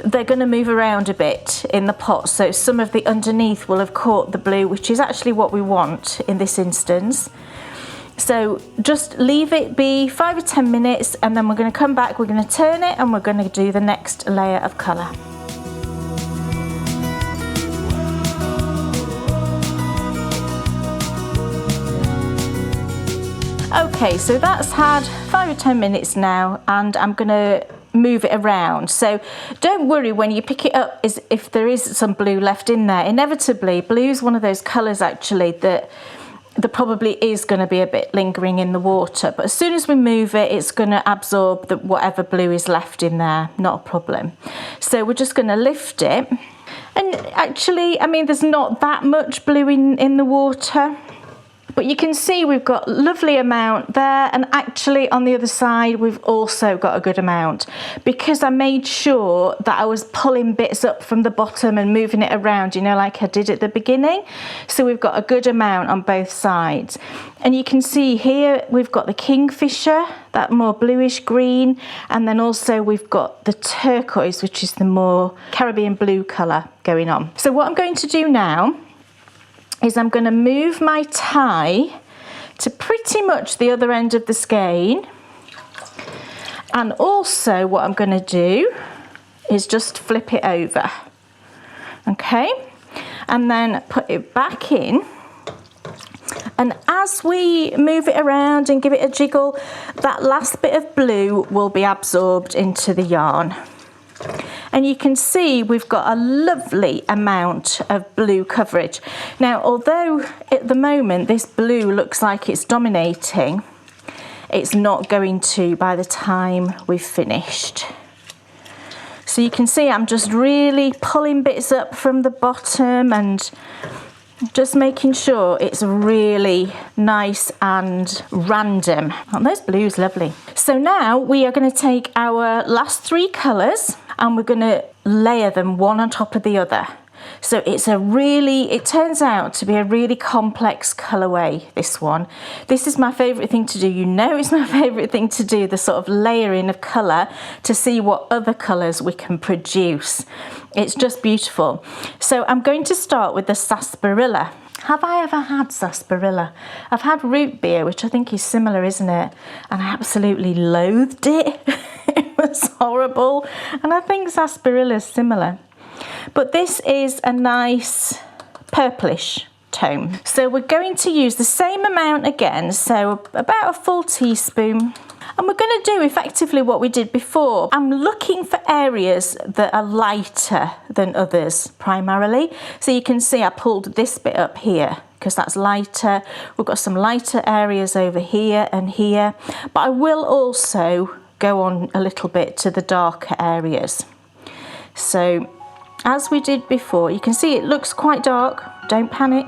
they're gonna move around a bit in the pot, so some of the underneath will have caught the blue, which is actually what we want in this instance. So just leave it be 5 or 10 minutes, and then we're going to come back, we're going to turn it, and we're going to do the next layer of colour. Okay, so that's had 5 or 10 minutes now, and I'm going to move it around. So don't worry when you pick it up is if there is some blue left in there. Inevitably, blue is one of those colours actually that there probably is going to be a bit lingering in the water, but as soon as we move it, it's going to absorb whatever blue is left in there, not a problem. So we're just going to lift it, and actually, I mean, there's not that much blue in the water, but you can see we've got a lovely amount there, and actually on the other side we've also got a good amount, because I made sure that I was pulling bits up from the bottom and moving it around, you know, like I did at the beginning. So we've got a good amount on both sides, and you can see here we've got the kingfisher, that more bluish green, and then also we've got the turquoise, which is the more Caribbean blue colour going on. So what I'm going to do now is I'm going to move my tie to pretty much the other end of the skein, and also what I'm going to do is just flip it over, okay, and then put it back in, and as we move it around and give it a jiggle, that last bit of blue will be absorbed into the yarn. And you can see we've got a lovely amount of blue coverage. Now, although at the moment this blue looks like it's dominating, it's not going to by the time we've finished. So you can see I'm just really pulling bits up from the bottom and just making sure it's really nice and random. Oh, those blues lovely. So now we are going to take our last 3 colours and we're going to layer them one on top of the other. So it turns out to be a really complex colourway, this one. This is my favourite thing to do. You know it's my favourite thing to do, the sort of layering of colour to see what other colours we can produce. It's just beautiful. So I'm going to start with the sarsaparilla. Have I ever had sarsaparilla? I've had root beer, which I think is similar, isn't it? And I absolutely loathed it. It was horrible. And I think sarsaparilla is similar. But this is a nice purplish tone. So we're going to use the same amount again, so about a full teaspoon. And we're going to do effectively what we did before. I'm looking for areas that are lighter than others primarily. So you can see I pulled this bit up here because that's lighter. We've got some lighter areas over here and here. But I will also go on a little bit to the darker areas. So as we did before, you can see it looks quite dark. Don't panic.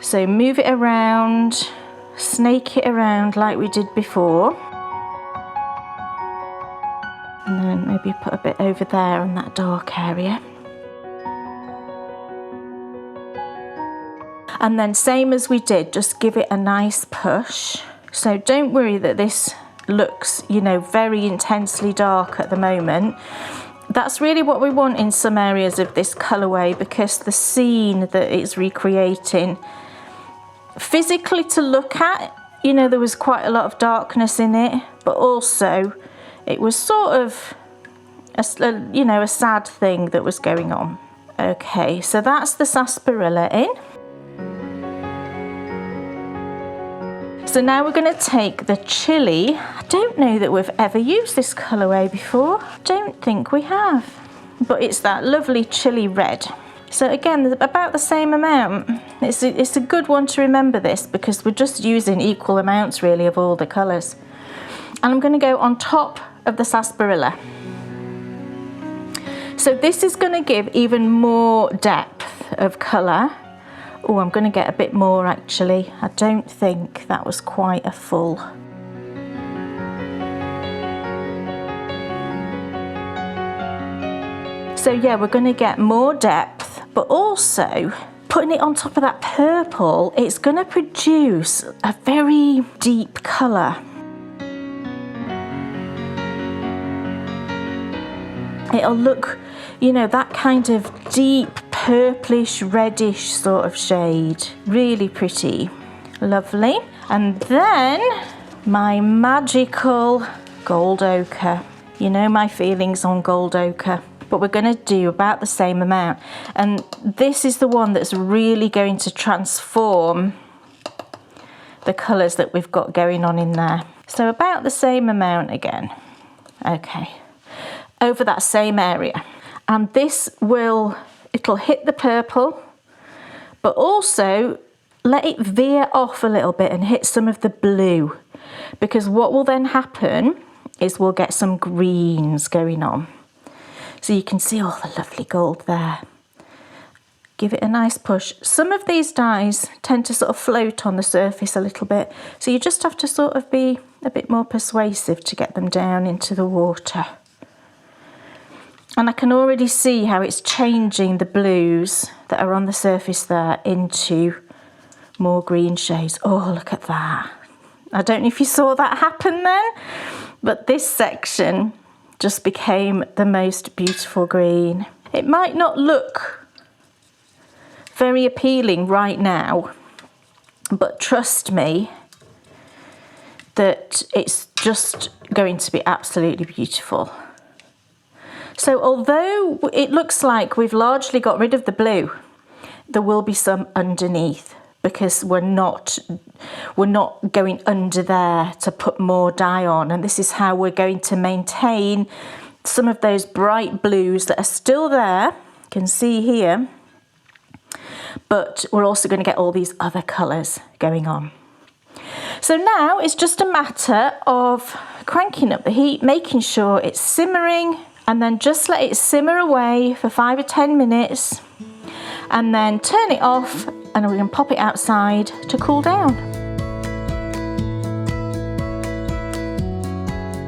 So move it around. Snake it around like we did before, and then maybe put a bit over there in that dark area, and then same as we did, just give it a nice push. So don't worry that this looks, you know, very intensely dark at the moment. That's really what we want in some areas of this colourway, because the scene that it's recreating, physically to look at, you know, there was quite a lot of darkness in it, but also it was sort of a sad thing that was going on. Okay, so that's the sarsaparilla in. So now we're going to take the chili. I don't know that we've ever used this colourway before. I don't think we have, but it's that lovely chili red. So again, about the same amount. It's a good one to remember this, because we're just using equal amounts really of all the colours. And I'm going to go on top of the sarsaparilla. So this is going to give even more depth of colour. Oh, I'm going to get a bit more actually. I don't think that was quite a full. So yeah, we're going to get more depth. But also, putting it on top of that purple, it's going to produce a very deep colour. It'll look, you know, that kind of deep purplish reddish sort of shade. Really pretty. Lovely. And then my magical gold ochre. You know my feelings on gold ochre, but we're going to do about the same amount. And this is the one that's really going to transform the colours that we've got going on in there. So about the same amount again. Okay, over that same area. And this it'll hit the purple, but also let it veer off a little bit and hit some of the blue, because what will then happen is we'll get some greens going on. So you can see all the lovely gold there. Give it a nice push. Some of these dyes tend to sort of float on the surface a little bit, so you just have to sort of be a bit more persuasive to get them down into the water. And I can already see how it's changing the blues that are on the surface there into more green shades. Oh, look at that. I don't know if you saw that happen then, but this section just became the most beautiful green. It might not look very appealing right now, but trust me that it's just going to be absolutely beautiful. So although it looks like we've largely got rid of the blue, there will be some underneath, because we're not going under there to put more dye on, and this is how we're going to maintain some of those bright blues that are still there, you can see here, but we're also going to get all these other colours going on. So now it's just a matter of cranking up the heat, making sure it's simmering, and then just let it simmer away for 5 or 10 minutes, and then turn it off, and we can pop it outside to cool down.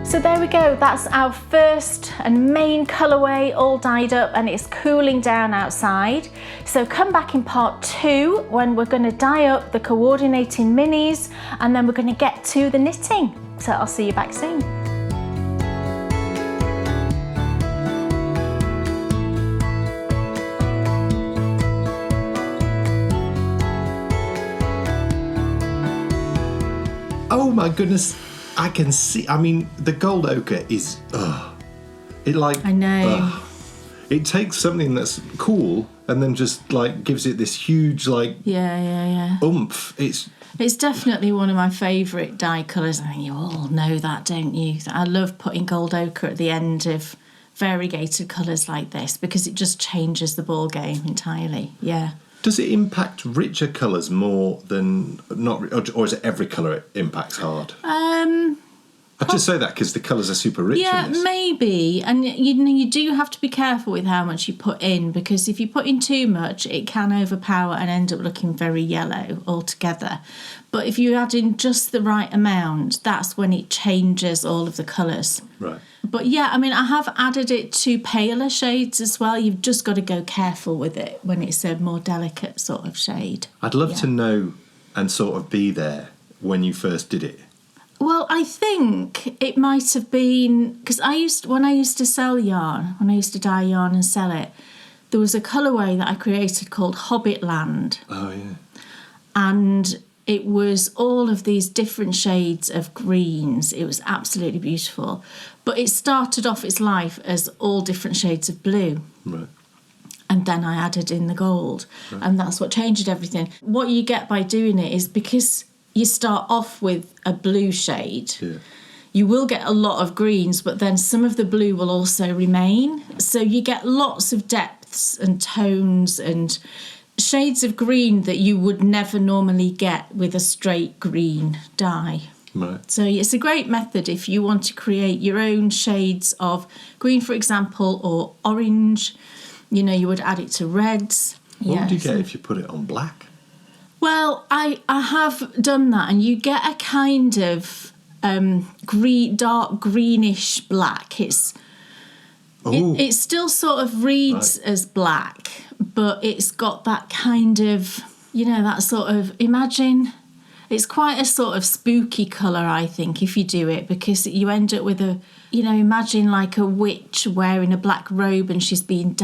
So there we go, that's our first and main colourway all dyed up, and it's cooling down outside. So come back in part 2 when we're going to dye up the coordinating minis, and then we're going to get to the knitting. So I'll see you back soon. Oh my goodness, I can see, I mean, the gold ochre is, it like... I know. It takes something that's cool and then just like gives it this huge like... Yeah. oomph. It's definitely one of my favourite dye colours. I think you all know that, don't you? I love putting gold ochre at the end of variegated colours like this, because it just changes the ball game entirely, yeah. Does it impact richer colours more than not, or is it every colour it impacts hard? I just say that because the colours are super rich. Yeah, in this. maybe. And you do have to be careful with how much you put in, because if you put in too much, it can overpower and end up looking very yellow altogether. But if you add in just the right amount, that's when it changes all of the colours. Right. But yeah, I mean, I have added it to paler shades as well. You've just got to go careful with it when it's a more delicate sort of shade. I'd love to know and sort of be there when you first did it. Well, I think it might have been because when I used to sell yarn, when I used to dye yarn and sell it, there was a colourway that I created called Hobbitland. Oh yeah. And it was all of these different shades of greens. It was absolutely beautiful. But it started off its life as all different shades of blue. Right. And then I added in the gold. Right. And that's what changed everything. What you get by doing it is because you start off with a blue shade, you will get a lot of greens, but then some of the blue will also remain. So you get lots of depths and tones and shades of green that you would never normally get with a straight green dye. Right. So it's a great method if you want to create your own shades of green, for example, or orange. You know, you would add it to reds. What would you get if you put it on black? Well, I have done that, and you get a kind of dark greenish black. It still sort of reads as black, but it's got that kind of, that sort of, imagine It's quite a sort of spooky colour, I think, if you do it, because you end up with imagine like a witch wearing a black robe and she's been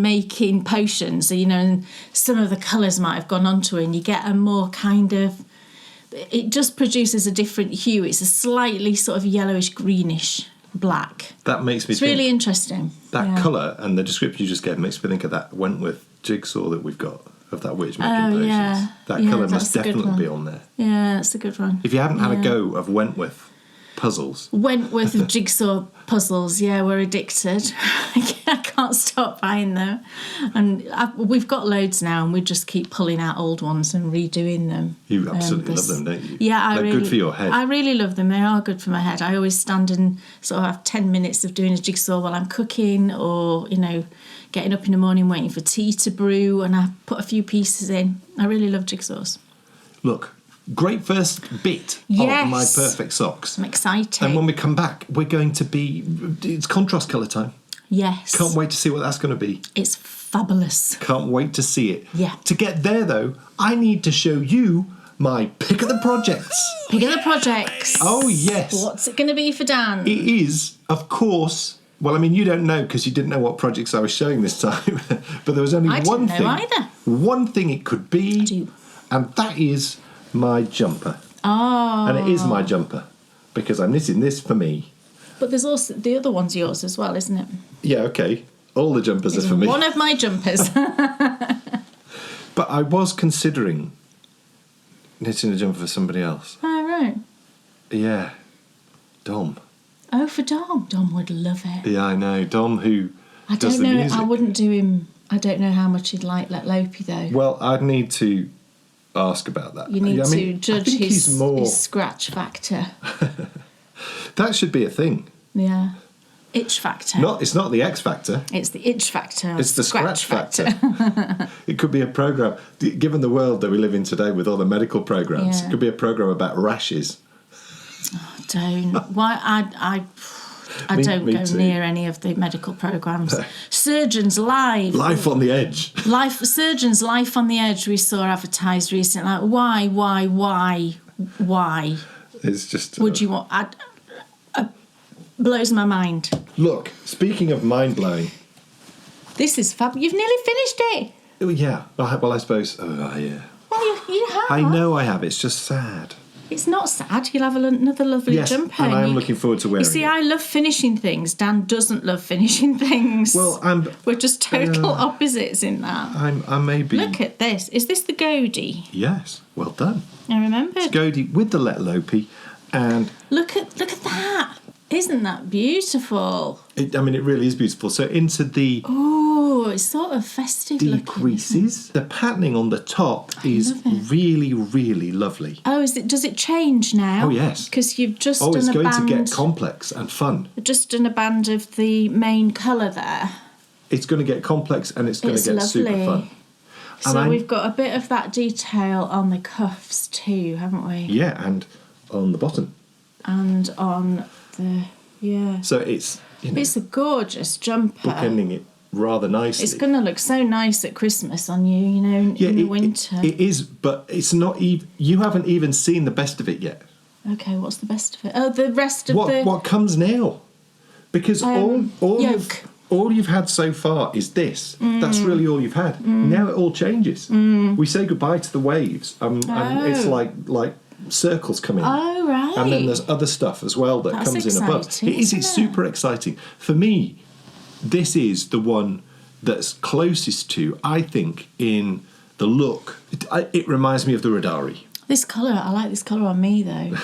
making potions, and some of the colours might have gone onto her, and you get a more kind of, it just produces a different hue. It's a slightly sort of yellowish, greenish black. That makes me It's think... really interesting. That colour and the description you just gave makes me think of that Wentworth jigsaw that we've got of that witch making potions. Yeah. That colour must definitely be on there. Yeah, that's a good one. If you haven't had a go of Wentworth puzzles... Wentworth of jigsaw puzzles, yeah, we're addicted. I can't stop buying them. And we've got loads now, and we just keep pulling out old ones and redoing them. You absolutely love them, don't you? Yeah, They're good for your head. I really love them. They are good for my head. I always stand and sort of have 10 minutes of doing a jigsaw while I'm cooking, or, getting up in the morning waiting for tea to brew, and I put a few pieces in. I really love jigsaws. Look, great first bit Yes. of my perfect socks. I'm excited. And when we come back, we're going to be... It's contrast colour time. Yes. Can't wait to see what that's going to be. It's fabulous. Can't wait to see it. Yeah. To get there, though, I need to show you my pick of the projects. Pick of the projects. Oh, yes. What's it going to be for Dan? It is, of course... Well, I mean, you don't know because you didn't know what projects I was showing this time. But there was only I one didn't know thing. either. One thing it could be. I do. And that is my jumper. Oh. And it is my jumper because I'm knitting this for me. But there's also the other one's yours as well, isn't it? Yeah, okay. All the jumpers are for me. One of my jumpers. But I was considering knitting a jumper for somebody else. Oh, right. Yeah. Dom. Oh, for Dom. Dom would love it. Yeah, I know. Dom, who I does don't the know. music. I wouldn't do him. I don't know how much he'd like Let Lopey, though. Well, I'd need to ask about that. You need to judge I think he's his scratch factor. That should be a thing. Yeah. Itch factor. It's not the X factor. It's the itch factor. It's the scratch factor. It could be a programme. Given the world that we live in today with all the medical programmes, it could be a programme about rashes. Don't. Why? I don't go near any of the medical programmes. Surgeons Live. Life on the Edge. Surgeons Life on the Edge we saw advertised recently. Like, why? It's just... Would you want... blows my mind. Look, speaking of mind-blowing... This is fab. You've nearly finished it. Oh, yeah. Well, I suppose... Oh, yeah. Well, you have. I know I have. It's just sad. It's not sad. You'll have another lovely jumper. And I am looking forward to wearing it. You see, I love finishing things. Dan doesn't love finishing things. Well, we're just total opposites in that. I may be... Look at this. Is this the Godie? Yes. Well done. I remember. It's Godie with the Let Lopey, and... Look at that. Isn't that beautiful? It really is beautiful. So into the... Oh, it's sort of festive looking. Decreases. The patterning on the top is really, really lovely. Oh, does it change now? Oh, yes. Because you've just Oh, done it's a going band... to get complex and fun. Just done a band of the main colour there. It's going to get complex and it's going to get lovely. super fun. So we've got a bit of that detail on the cuffs too, haven't we? Yeah, and on the bottom. And on the... Yeah. So it's... It's a gorgeous jumper. Bookending it rather nicely. It's going to look so nice at Christmas on you, in the winter. It is, but it's not even... You haven't even seen the best of it yet. Okay, what's the best of it? Oh, the rest of What comes now? Because all yoke. All you've had so far is this. That's really all you've had. Now it all changes. We say goodbye to the waves, and it's like circles come in. Oh, right. And then there's other stuff as well that comes in above. It's super exciting. For me, this is the one that's closest to, I think, in the look. It reminds me of the Radari. This colour, I like this colour on me, though.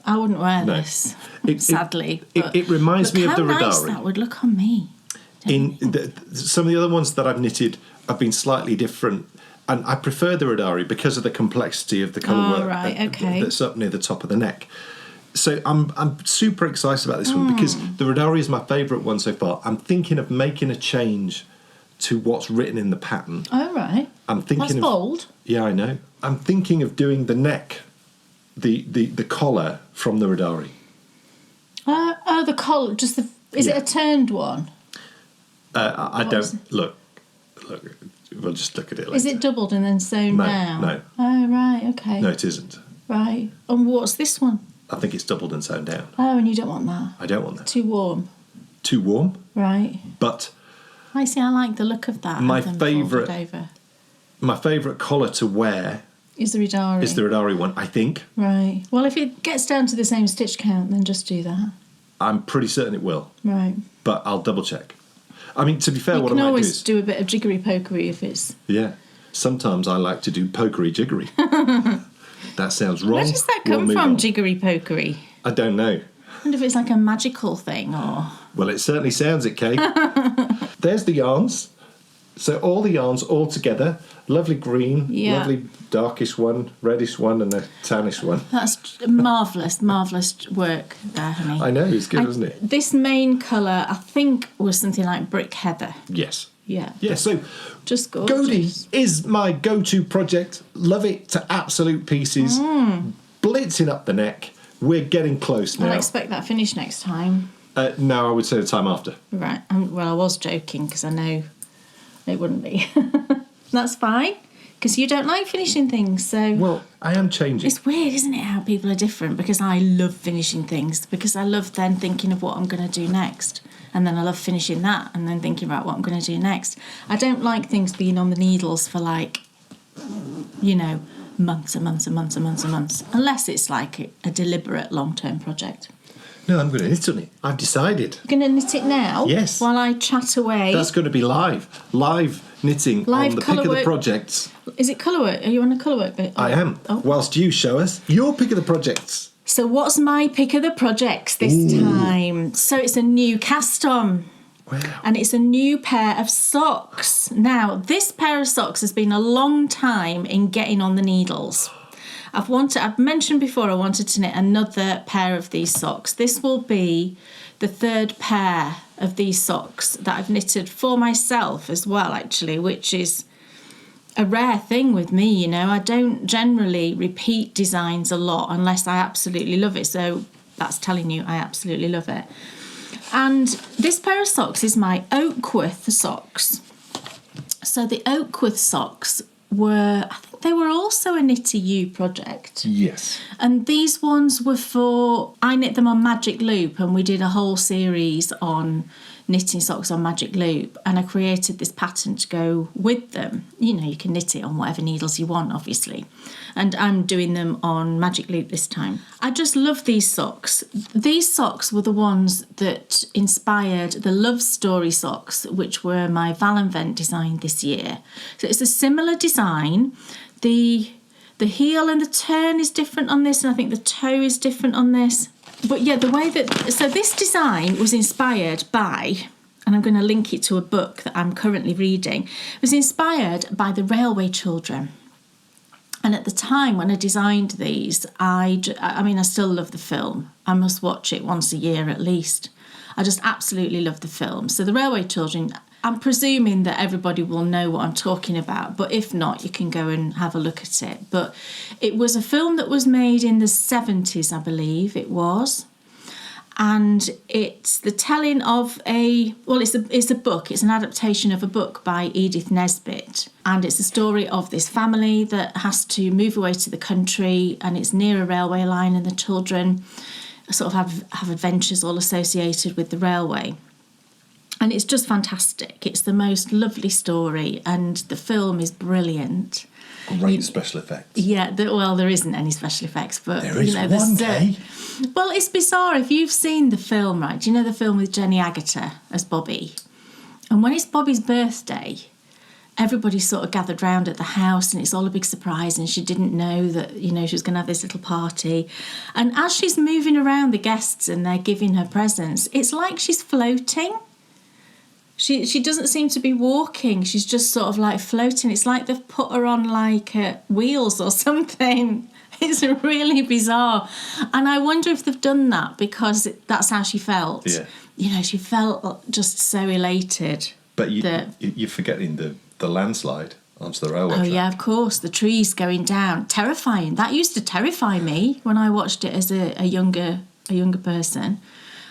I wouldn't wear this, sadly. It reminds me of the Radari. How nice that would look on me. Some of the other ones that I've knitted have been slightly different, and I prefer the Radari because of the complexity of the colour work that's up near the top of the neck. So I'm super excited about this one because the Radari is my favourite one so far. I'm thinking of making a change to what's written in the pattern. Oh, right. That's bold. Yeah, I know. I'm thinking of doing the neck, the collar from the Radari. The collar, is it a turned one? I don't... Look, We'll just look at it later. Is it doubled and then sewn down? No. Oh, right, okay. No, it isn't. Right. And what's this one? I think it's doubled and sewn down. Oh, and you don't want that? I don't want that. Too warm? Too warm. Right. But I see, I like the look of that. my and then fold it favourite over. collar to wear Is the Ridari. is the Ridari one, I think. Right. Well, if it gets down to the same stitch count, then just do that. I'm pretty certain it will. Right. But I'll double check. I mean, to be fair, You what I can might do always is... do a bit of jiggery-pokery if it's... Yeah. Sometimes I like to do pokery-jiggery. That sounds wrong. Where does that come from, jiggery-pokery? I don't know. I wonder if it's like a magical thing or... Well, it certainly sounds it, Kay. There's the yarns. So all the yarns all together. Lovely green, lovely darkish one, reddish one and a tannish one. That's marvellous, marvellous work there, honey. I know, it's good, isn't it? This main colour, I think, was something like brick heather. Yes. Yeah. Yeah, so Just gorgeous. Goldie is my go-to project. Love it to absolute pieces. Blitzing up the neck. We're getting close now. I'll expect that finish next time. No, I would say the time after. Right. Well, I was joking because I know it wouldn't be. That's fine because you don't like finishing things. So Well, I am changing. it's weird, isn't it, how people are different? Because I love finishing things because I love then thinking of what I'm going to do next. And then I love finishing that and then thinking about what I'm going to do next. I don't like things being on the needles for like, you know, months and months and months and months and months. Unless it's like a deliberate long-term project. No, I'm going to knit on it. I've decided. You're going to knit it now? Yes. While I chat away. That's going to be live. Live knitting Live on the colour pick of the work. projects. Is it colourwork? Are you on a colourwork bit? I am. Oh. Whilst you show us your pick of the projects. So what's my pick of the projects this time? So it's a new cast on. Wow. And it's a new pair of socks. Now, this pair of socks has been a long time in getting on the needles. I've mentioned before I wanted to knit another pair of these socks. This will be the third pair of these socks that I've knitted for myself as well, actually, which is a rare thing with me, you know. I don't generally repeat designs a lot unless I absolutely love it. So that's telling you I absolutely love it. And this pair of socks is my Oakworth socks. So the Oakworth socks I think they were also a Knitty You project. Yes. And these ones were I knit them on Magic Loop and we did a whole series on knitting socks on Magic Loop and I created this pattern to go with them. You know, you can knit it on whatever needles you want, obviously. And I'm doing them on Magic Loop this time. I just love these socks. These socks were the ones that inspired the Love Story socks, which were my Valenvent design this year. So it's a similar design. The heel and the turn is different on this, and I think the toe is different on this. But yeah, so this design was inspired by, and I'm going to link it to a book that I'm currently reading, was inspired by the Railway Children. And at the time when I designed these, I still love the film. I must watch it once a year at least. I just absolutely love the film. So the Railway Children, I'm presuming that everybody will know what I'm talking about, but if not, you can go and have a look at it. But it was a film that was made in the 70s, I believe it was. And it's the telling of it's a book. It's an adaptation of a book by Edith Nesbit. And it's the story of this family that has to move away to the country and it's near a railway line and the children sort of have adventures all associated with the railway. And it's just fantastic. It's the most lovely story and the film is brilliant. Great special effects. Yeah, there isn't any special effects, but there is one day. Well, it's bizarre. If you've seen the film, right? Do you know the film with Jenny Agutter as Bobby? And when it's Bobby's birthday, everybody sort of gathered round at the house and it's all a big surprise and she didn't know that, you know, she was going to have this little party. And as she's moving around the guests and they're giving her presents, it's like she's floating. She doesn't seem to be walking. She's just sort of like floating. It's like they've put her on like wheels or something. It's really bizarre. And I wonder if they've done that because that's how she felt. Yeah. You know, she felt just so elated. But you're forgetting the landslide onto the railway track. Yeah, of course. The trees going down. Terrifying. That used to terrify me when I watched it as a younger person.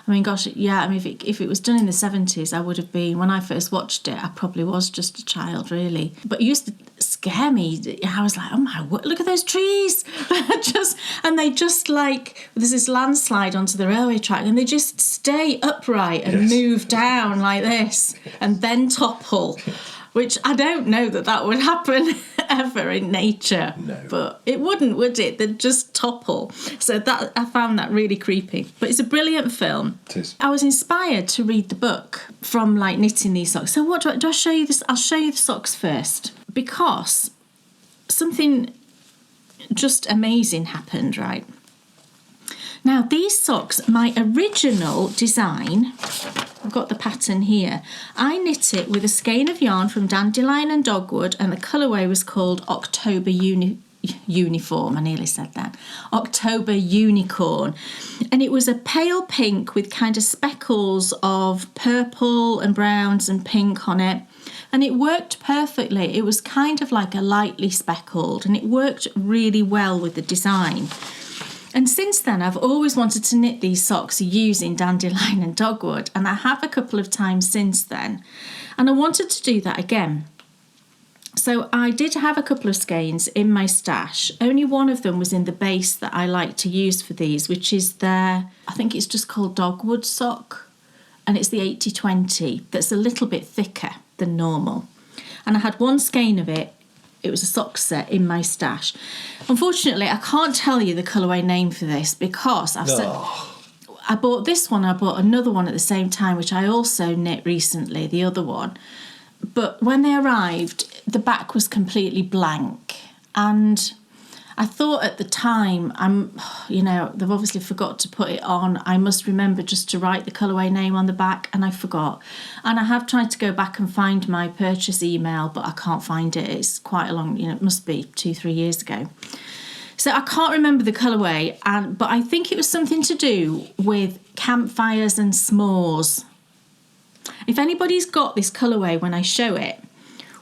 I mean, gosh, yeah, I mean, if it was done in the 70s, I would have been, when I first watched it, I probably was just a child, really. But it used to scare me. I was like, oh my, look at those trees. And they just like, there's this landslide onto the railway track, and they just stay upright and move down like this and then topple. Which I don't know that would happen ever in nature. No. But it wouldn't, would it? They'd just topple. So that I found that really creepy. But it's a brilliant film. It is. I was inspired to read the book from like knitting these socks. So what do I show you this? I'll show you the socks first. Because something just amazing happened, right? Now, these socks, my original design, I've got the pattern here. I knit it with a skein of yarn from Dandelion and Dogwood, and the colourway was called October Uniform. I nearly said that. October Unicorn. And it was a pale pink with kind of speckles of purple and browns and pink on it. And it worked perfectly. It was kind of like a lightly speckled, and it worked really well with the design. And since then, I've always wanted to knit these socks using Dandelion and Dogwood, and I have a couple of times since then. And I wanted to do that again. So I did have a couple of skeins in my stash. Only one of them was in the base that I like to use for these, which is I think it's just called Dogwood sock, and it's the 80-20 that's a little bit thicker than normal. And I had one skein of it. It was a sock set in my stash. Unfortunately, I can't tell you the colourway name for this because I bought this one, I bought another one at the same time, which I also knit recently, the other one. But when they arrived, the back was completely blank. And I thought at the time, they've obviously forgot to put it on. I must remember just to write the colourway name on the back, and I forgot. And I have tried to go back and find my purchase email, but I can't find it. It's quite a long, it must be 2-3 years ago. So I can't remember the colourway, but I think it was something to do with campfires and s'mores. If anybody's got this colourway when I show it,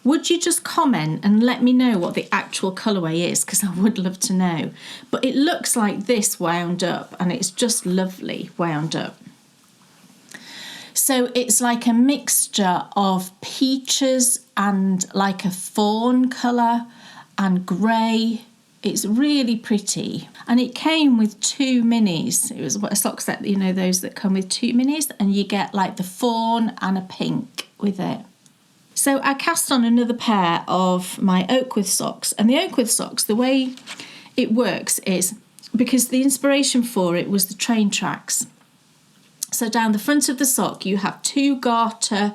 would you just comment and let me know what the actual colourway is? Because I would love to know. But it looks like this wound up, and it's just lovely wound up. So it's like a mixture of peaches and like a fawn colour and grey. It's really pretty. And it came with 2 minis. It was a sock set, those that come with 2 minis, and you get like the fawn and a pink with it. So I cast on another pair of my Oakwood socks, and the Oakwood socks, the way it works is, because the inspiration for it was the train tracks. So down the front of the sock, you have 2 garter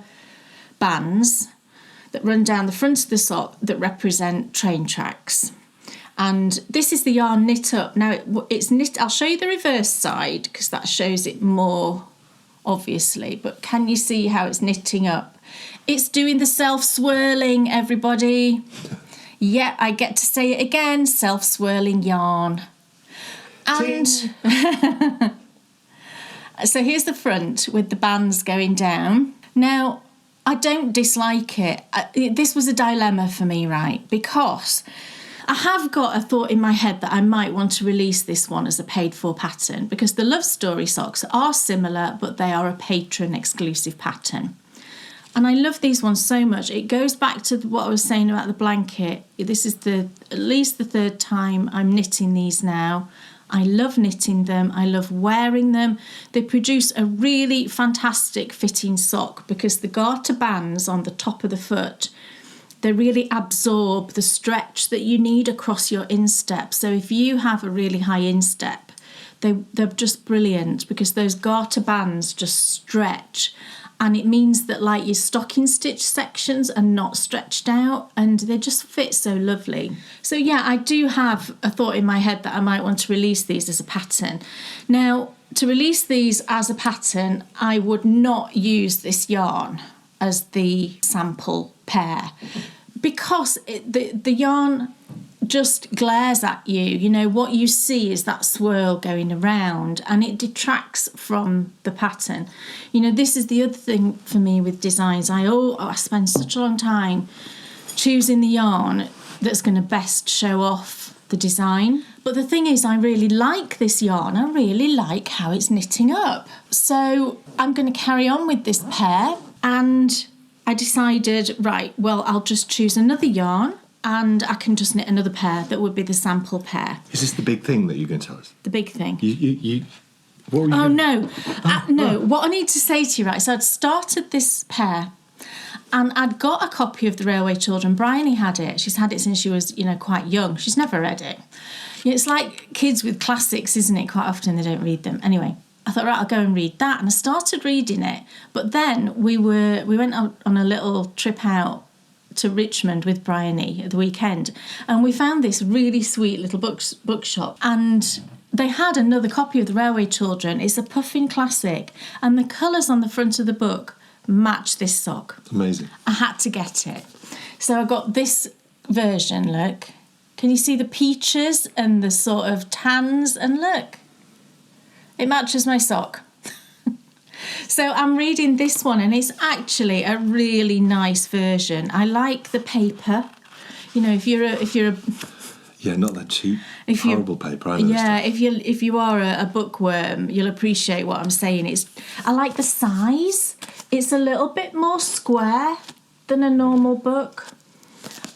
bands that run down the front of the sock that represent train tracks. And this is the yarn knit up. Now it's knit, I'll show you the reverse side because that shows it more obviously, but can you see how it's knitting up? It's doing the self-swirling, everybody. Yeah, I get to say it again, self-swirling yarn. And so here's the front with the bands going down. Now, I don't dislike it. This was a dilemma for me, right? Because I have got a thought in my head that I might want to release this one as a paid-for pattern, because the Love Story socks are similar, but they are a patron-exclusive pattern. And I love these ones so much. It goes back to what I was saying about the blanket. This is at least the 3rd time I'm knitting these now. I love knitting them. I love wearing them. They produce a really fantastic fitting sock because the garter bands on the top of the foot, they really absorb the stretch that you need across your instep. So if you have a really high instep, they're just brilliant because those garter bands just stretch. And it means that like your stocking stitch sections are not stretched out, and they just fit so lovely. So yeah, I do have a thought in my head that I might want to release these as a pattern. Now, to release these as a pattern, I would not use this yarn as the sample pair because the yarn just glares at you. What you see is that swirl going around, and it detracts from the pattern. This is the other thing for me with designs. I spend such a long time choosing the yarn that's going to best show off the design. But the thing is, I really like this yarn. I really like how it's knitting up. So I'm going to carry on with this pair, and I decided, right, well, I'll just choose another yarn and I can just knit another pair that would be the sample pair. Is this the big thing that you're going to tell us? The big thing. What were you Oh, gonna... no. No, what I need to say to you, right, so I'd started this pair and I'd got a copy of The Railway Children. Bryony had it. She's had it since she was, quite young. She's never read it. It's like kids with classics, isn't it? Quite often they don't read them. Anyway, I thought, right, I'll go and read that. And I started reading it. But then we went on a little trip out to Richmond with Bryony at the weekend. And we found this really sweet little bookshop. And they had another copy of The Railway Children. It's a puffin classic. And the colours on the front of the book match this sock. Amazing. I had to get it. So I got this version, look. Can you see the peaches and the sort of tans? And look, it matches my sock. So I'm reading this one, and it's actually a really nice version. I like the paper. If you're a yeah, not that cheap, horrible paper. I know if you are a bookworm, you'll appreciate what I'm saying. I like the size. It's a little bit more square than a normal book.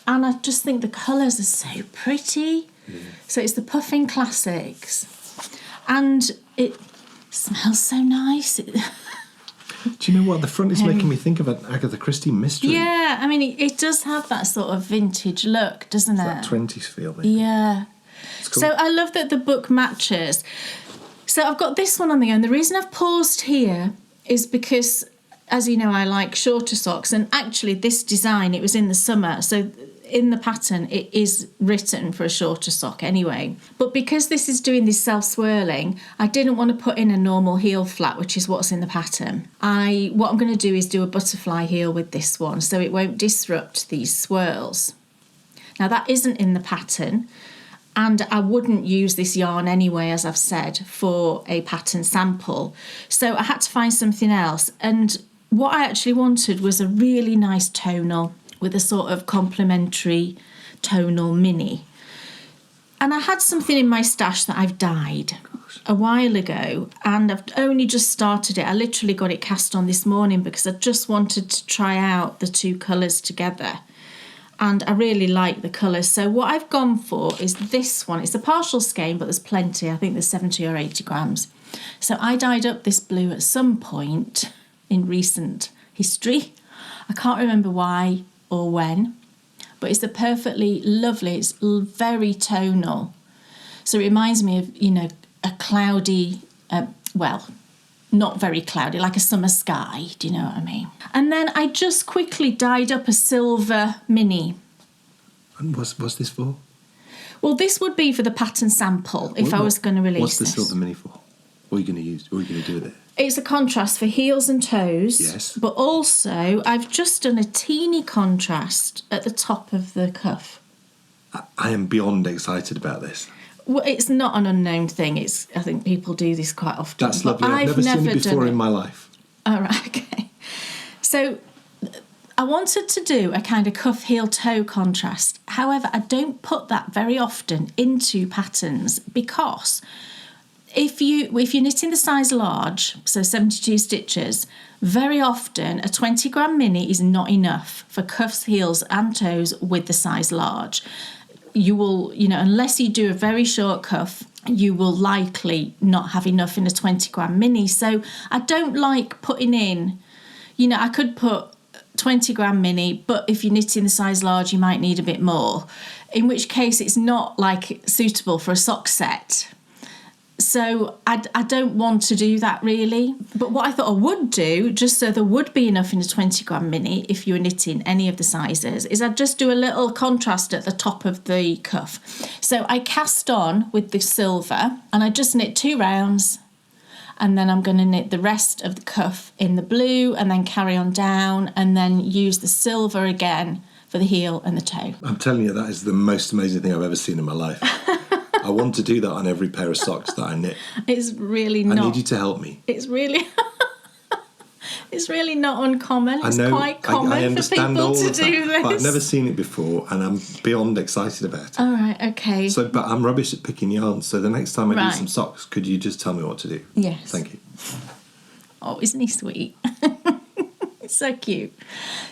And I just think the colours are so pretty. Yeah. So it's the Puffin Classics. And it smells so nice. Do you know what? The front is making me think of an Agatha Christie mystery. Yeah, I mean, it does have that sort of vintage look, doesn't it? That 20s feel, maybe. Yeah. Cool. So I love that the book matches. So I've got this one on the go. And the reason I've paused here is because, as you know, I like shorter socks. And actually, this design, it was in the summer. So in the pattern, it is written for a shorter sock anyway. But because this is doing this self-swirling, I didn't want to put in a normal heel flat, which is what's in the pattern. What I'm going to do is do a butterfly heel with this one, so it won't disrupt these swirls. Now, that isn't in the pattern, and I wouldn't use this yarn anyway, as I've said, for a pattern sample. So I had to find something else. And what I actually wanted was a really nice tonal with a sort of complementary tonal mini. And I had something in my stash that I've dyed a while ago, and I've only just started it. I literally got it cast on this morning because I just wanted to try out the two colours together. And I really like the colours. So what I've gone for is this one. It's a partial skein, but there's plenty. I think there's 70 or 80 grams. So I dyed up this blue at some point in recent history. I can't remember why or when, but it's a perfectly lovely, it's very tonal. So it reminds me of, a cloudy, not very cloudy, like a summer sky, do you know what I mean? And then I just quickly dyed up a silver mini. And what's this for? Well, this would be for the pattern sample if I was going to release this. What's the silver mini for? What are you going to use? What are you going to do with it? It's a contrast for heels and toes. Yes. But also, I've just done a teeny contrast at the top of the cuff. I am beyond excited about this. Well, it's not an unknown thing. I think people do this quite often. That's lovely. I've never seen it before in my life. Oh, right, okay. So I wanted to do a kind of cuff, heel, toe contrast. However, I don't put that very often into patterns because if you're knitting the size large, so 72 stitches, very often a 20 gram mini is not enough for cuffs, heels and toes with the size large. You will, unless you do a very short cuff, you will likely not have enough in a 20 gram mini. So I don't like putting in, I could put 20 gram mini, but if you're knitting the size large, you might need a bit more, in which case it's not like suitable for a sock set. So I don't want to do that really. But what I thought I would do, just so there would be enough in a 20 gram mini if you were knitting any of the sizes, is I'd just do a little contrast at the top of the cuff. So I cast on with the silver and I just knit 2 rounds, and then I'm going to knit the rest of the cuff in the blue and then carry on down and then use the silver again for the heel and the toe. I'm telling you, that is the most amazing thing I've ever seen in my life. I want to do that on every pair of socks that I knit. It's really not. I need you to help me. It's really... It's really not uncommon. It's quite common I for understand people all to of that, do this. but I've never seen it before, and I'm beyond excited about it. All right, okay. So, but I'm rubbish at picking yarns, so the next time I do Right. some socks, could you just tell me what to do? Yes. Thank you. Oh, isn't he sweet? It's so cute.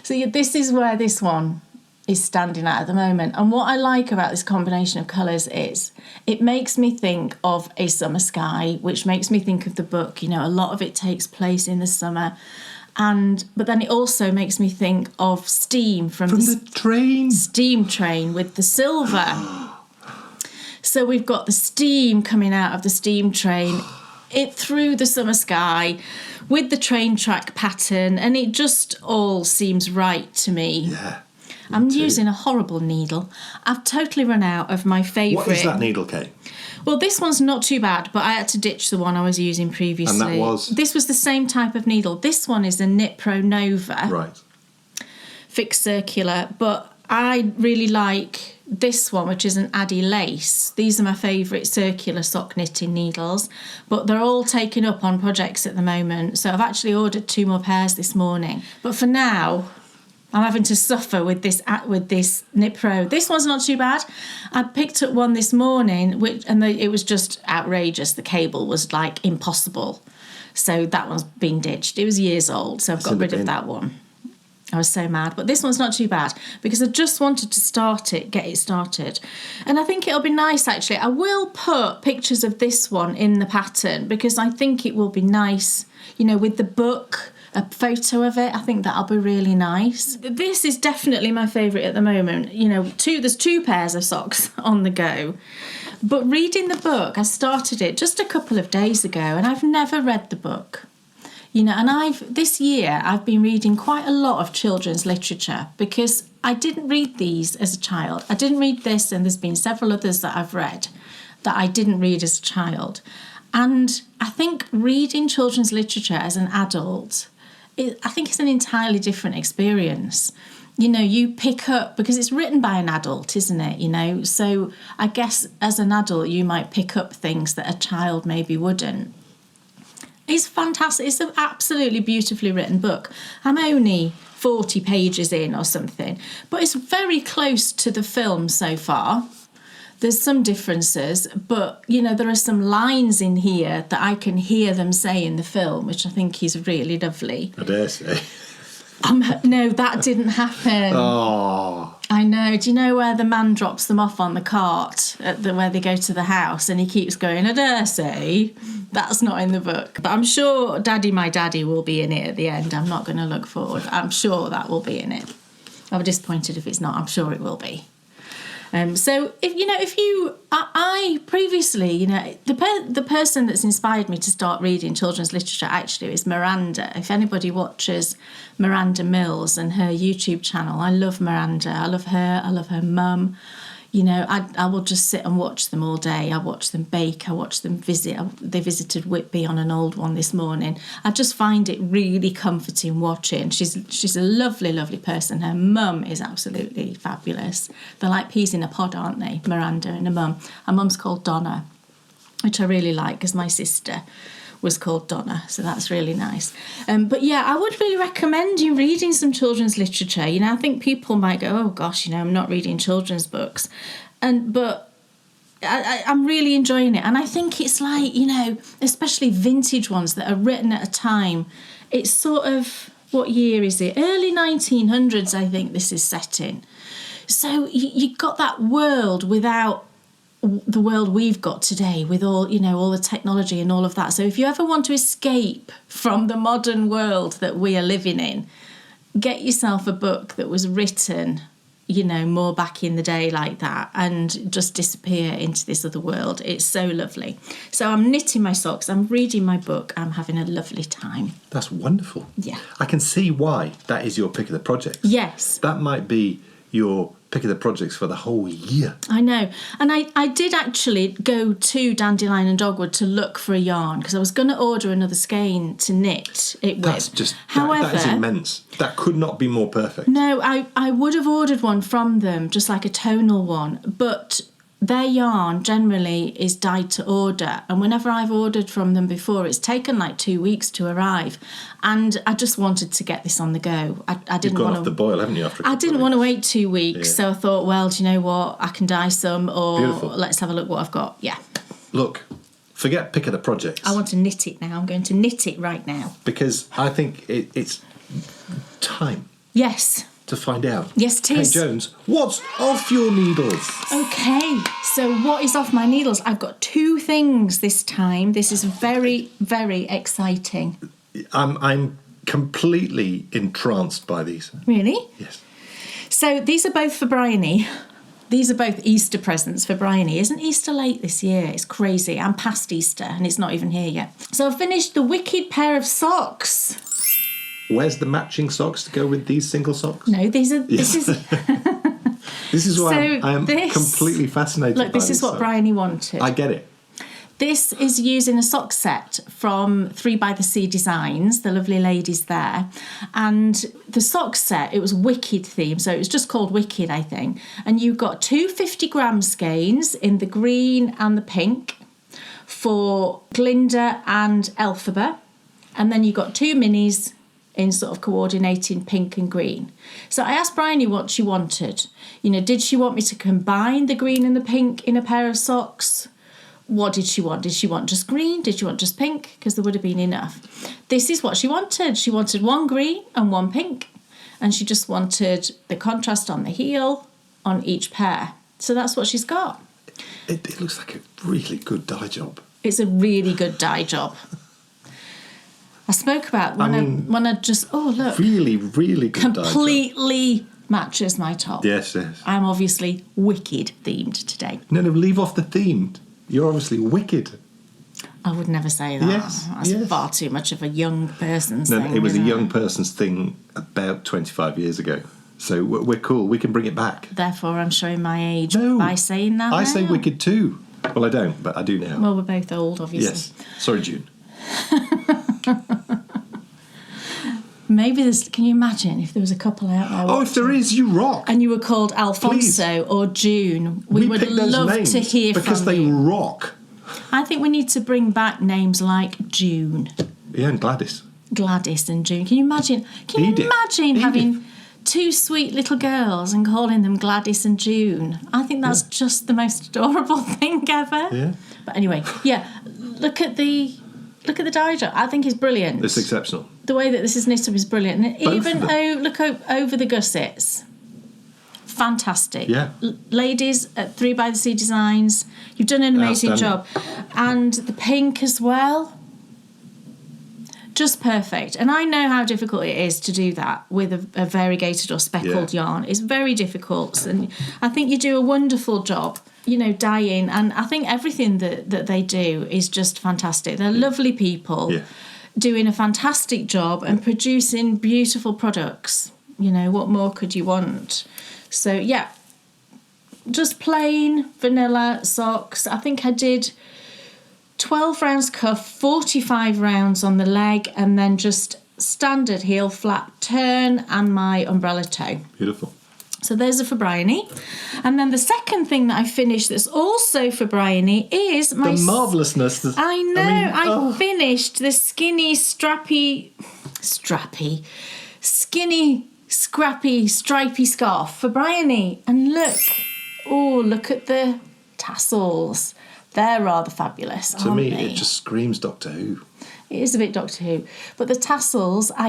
So this is where this one is standing out at the moment. And what I like about this combination of colours is it makes me think of A Summer Sky, which makes me think of the book. You know, a lot of it takes place in the summer. But then it also makes me think of Steam from the train. Steam train with the silver. So we've got the steam coming out of the steam train it through the summer sky with the train track pattern, and it just all seems right to me. Yeah. I'm using a horrible needle. I've totally run out of my favourite. What is that needle, Kate? Well, this one's not too bad, but I had to ditch the one I was using previously. And that was? This was the same type of needle. This one is a Knit Pro Nova. Right. Fixed circular, but I really like this one, which is an Addy Lace. These are my favourite circular sock knitting needles, but they're all taken up on projects at the moment. So I've actually ordered 2 more pairs this morning. But for now, I'm having to suffer with this Knit Pro. This one's not too bad. I picked up one this morning, it was just outrageous. The cable was like impossible. So that one's been ditched. It was years old, so I've got rid of that one. I was so mad. But this one's not too bad because I just wanted to get it started. And I think it'll be nice, actually. I will put pictures of this one in the pattern because I think it will be nice, you know, with the book, a photo of it. I think that'll be really nice. This is definitely my favourite at the moment. You know, there's 2 pairs of socks on the go. But reading the book, I started it just a couple of days ago and I've never read the book. You know, and this year I've been reading quite a lot of children's literature because I didn't read these as a child. I didn't read this, and there's been several others that I've read that I didn't read as a child. And I think reading children's literature as an adult, I think it's an entirely different experience. You know, you pick up, because it's written by an adult, isn't it? You know, so I guess as an adult you might pick up things that a child maybe wouldn't. It's fantastic. It's an absolutely beautifully written book. I'm only 40 pages in or something, but it's very close to the film so far. There's some differences, but, you know, there are some lines in here that I can hear them say in the film, which I think is really lovely. I dare say. No, that didn't happen. Oh. I know. Do you know where the man drops them off on the cart where they go to the house and he keeps going, I dare say? That's not in the book. But I'm sure My Daddy will be in it at the end. I'm not going to look forward. I'm sure that will be in it. I'll be disappointed if it's not. I'm sure it will be. So I previously, you know, the person that's inspired me to start reading children's literature actually is Miranda. If anybody watches Miranda Mills and her YouTube channel, I love Miranda. I love her mum. You know, I will just sit and watch them all day. I watch them bake. I watch them visit. They visited Whitby on an old one this morning. I just find it really comforting watching. She's a lovely, lovely person. Her mum is absolutely fabulous. They're like peas in a pod, aren't they? Miranda and her mum. Her mum's called Donna, which I really like because my sister was called Donna, so that's really nice. But yeah, I would really recommend you reading some children's literature. You know, I think people might go, oh gosh, you know, I'm not reading children's books, but I'm really enjoying it. And I think it's like, you know, especially vintage ones that are written at a time. It's sort of, what year is it? Early 1900s, I think this is set in. So you got that world without the world we've got today with all, you know, all the technology and all of that. So if you ever want to escape from the modern world that we are living in, get yourself a book that was written, you know, more back in the day like that, and just disappear into this other world. It's so lovely. So I'm knitting my socks, I'm reading my book, I'm having a lovely time. That's wonderful. Yeah. I can see why that is your pick of the projects. Yes. That might be your pick of the projects for the whole year. I know. And I did actually go to Dandelion and Dogwood to look for a yarn because I was going to order another skein to knit it with. That's just, however, that is immense. That could not be more perfect. No, I would have ordered one from them, just like a tonal one. But their yarn generally is dyed to order, and whenever I've ordered from them before, it's taken like 2 weeks to arrive, and I just wanted to get this on the go. I didn't You've gone want off the boil, haven't you? I didn't want to wait 2 weeks, so I thought, well, do you know what? I can dye some, or Beautiful. let's have a look what I've got. Yeah. Look, forget pick of the projects. I want to knit it now. I'm going to knit it right now. Because I think it's time Yes. to find out. Yes, it is. Hey, Jones, what's off your needles? Okay, so what is off my needles? I've got 2 things this time. This is very, very exciting. I'm completely entranced by these. Really? Yes. So these are both for Bryony. These are both Easter presents for Bryony. Isn't Easter late this year? It's crazy. I'm past Easter and it's not even here yet. So I've finished the wicked pair of socks. Where's the matching socks to go with these single socks? No, this is This is why So I am this- completely fascinated look, by this is what socks. Bryony wanted. I get it. This is using a sock set from 3 by the Sea Designs, the lovely ladies there. And the sock set, it was Wicked theme, so it was just called Wicked, I think. And you got 2 50-gram skeins in the green and the pink for Glinda and Elphaba. And then you got 2 minis in sort of coordinating pink and green. So I asked Bryony what she wanted. You know, did she want me to combine the green and the pink in a pair of socks? What did she want? Did she want just green? Did she want just pink? Because there would have been enough. This is what she wanted. She wanted 1 green and 1 pink. And she just wanted the contrast on the heel on each pair. So that's what she's got. It looks like a really good dye job. It's a really good dye job. I spoke about when I just, oh, look. Really, really good dye job. Completely matches my top. Yes, yes. I'm obviously wicked themed today. No, leave off the theme. You're obviously wicked. I would never say that. Yes, That's yes. far too much of a young person's No, thing. it was a isn't young person's thing about 25 years ago. So we're cool. We can bring it back. Therefore, I'm showing my age No. by saying that. I say now. wicked too. Well, I don't, but I do now. Well, we're both old, obviously. Yes. Sorry, June. Maybe there's. Can you imagine if there was a couple out there? Oh, if there is, you rock. And you were called Alfonso or June. We would pick those love names to hear because from they you. rock. I think we need to bring back names like June, Yeah, and Gladys. Gladys, and June. Can you imagine? Can you Edith. imagine Edith. having 2 sweet little girls and calling them Gladys and June? I think that's just the most adorable thing ever. Yeah. But anyway, yeah. Look at the dye job. I think it's brilliant. It's exceptional. The way that this is knit up is brilliant. And Both even of them. look over the gussets. Fantastic. Yeah. Ladies at 3 by the Sea Designs, you've done an amazing job. Outstanding. And the pink as well. Just perfect. And I know how difficult it is to do that with a variegated or speckled yarn. It's very difficult. And I think you do a wonderful job, you know, dyeing. And I think everything that they do is just fantastic. They're lovely people. Yeah. Doing a fantastic job and producing beautiful products. You know, what more could you want? So, yeah, just plain vanilla socks. I think I did 12 rounds cuff, 45 rounds on the leg, and then just standard heel flap turn and my umbrella toe. Beautiful. So those are for Bryony. And then the second thing that I finished that's also for Bryony is my... The marvellousness. I know. I finished the skinny, skinny, scrappy, stripy scarf for Bryony. And look at the tassels. They're rather fabulous, To aren't me, they? it just screams Doctor Who. It is a bit Doctor Who. But the tassels I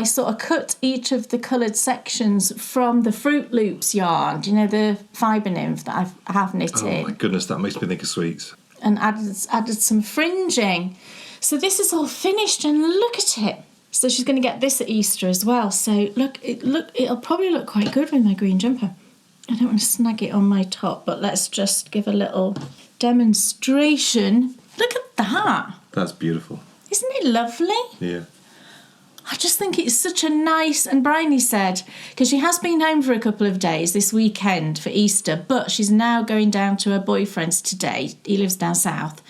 sort of cut each of the coloured sections from the Fruit Loops yarn. Do you know the fibre nymph that I have knitted? Oh my goodness, that makes me think of sweets. And added some fringing. So this is all finished and look at it. So she's going to get this at Easter as well. So it'll probably look quite good with my green jumper. I don't want to snag it on my top, but let's just give a little demonstration. Look at that. That's beautiful. Isn't it lovely? Yeah. I just think it's such a nice... And Bryony said, because she has been home for a couple of days this weekend for Easter, but she's now going down to her boyfriend's today. He lives down south.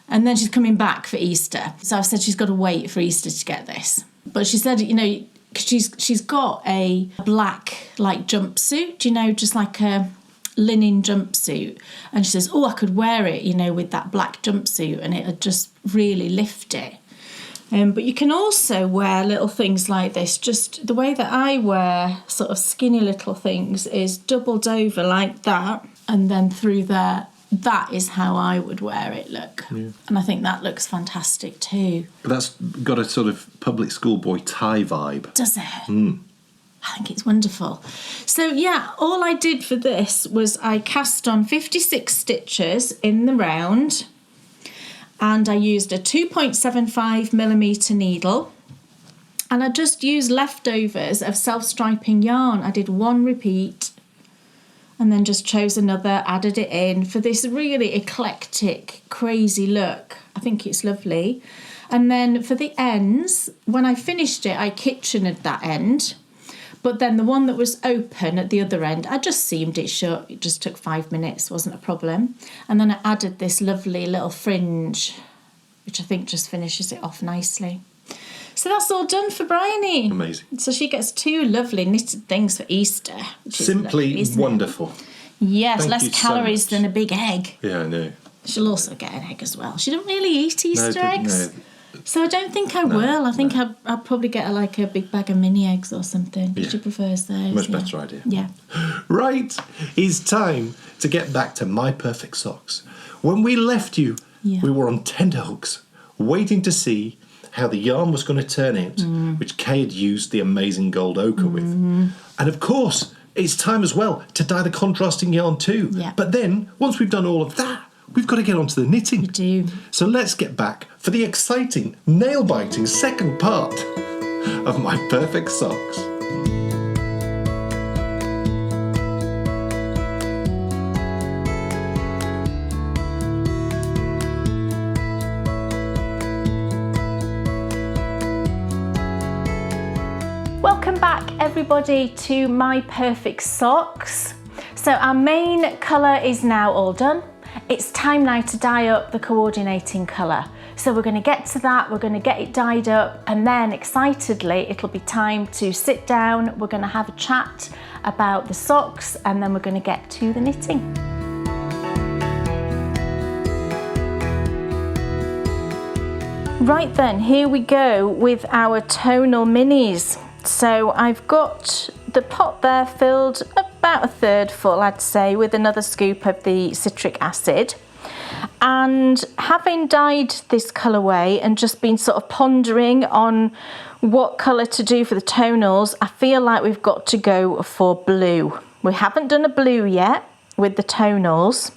And then she's coming back for Easter. So I've said she's got to wait for Easter to get this. But she said, you know, 'cause she's got a black, like, jumpsuit, you know, just like a linen jumpsuit, and she says, oh, I could wear it, you know, with that black jumpsuit, and it'd just really lift it. But you can also wear little things like this. Just the way that I wear sort of skinny little things is doubled over like that, and then through there. That is how I would wear it, look. Yeah. And I think that looks fantastic too. But that's got a sort of public schoolboy tie vibe. Does it? I think it's wonderful. So yeah, all I did for this was I cast on 56 stitches in the round, and I used a 2.75mm needle, and I just used leftovers of self-striping yarn. I did one repeat and then just chose another, added it in for this really eclectic, crazy look. I think it's lovely. And then for the ends, when I finished it, I kitchened that end. But then the one that was open at the other end, I just seamed it shut. It just took 5 minutes, wasn't a problem. And then I added this lovely little fringe, which I think just finishes it off nicely. So that's all done for Bryony. Amazing. So she gets 2 lovely knitted things for Easter. Which Simply is lovely, wonderful. Yes, Thank less you so calories much. than a big egg. Yeah, I know. She'll also get an egg as well. She don't really eat Easter eggs. No. So I don't think I will. I think I'll probably get her like a big bag of mini eggs or something. Yeah. She prefers those. Much better idea. Yeah. Right, it's time to get back to My Perfect Socks. When we left you, we were on tenterhooks, waiting to see how the yarn was going to turn out, which Kay had used the amazing gold ochre with. And of course, it's time as well to dye the contrasting yarn too. Yeah. But then, once we've done all of that, we've got to get onto the knitting. We do. So let's get back for the exciting, nail-biting second part of My Perfect Socks. Welcome back everybody to My Perfect Socks. So our main colour is now all done. It's time now to dye up the coordinating colour. So we're going to get to that, we're going to get it dyed up, and then excitedly it'll be time to sit down, we're going to have a chat about the socks, and then we're going to get to the knitting. Right then, here we go with our tonal minis. So I've got the pot there filled about 1/3 full, I'd say, with another scoop of the citric acid. And having dyed this colourway and just been sort of pondering on what colour to do for the tonals, I feel like we've got to go for blue. We haven't done a blue yet with the tonals.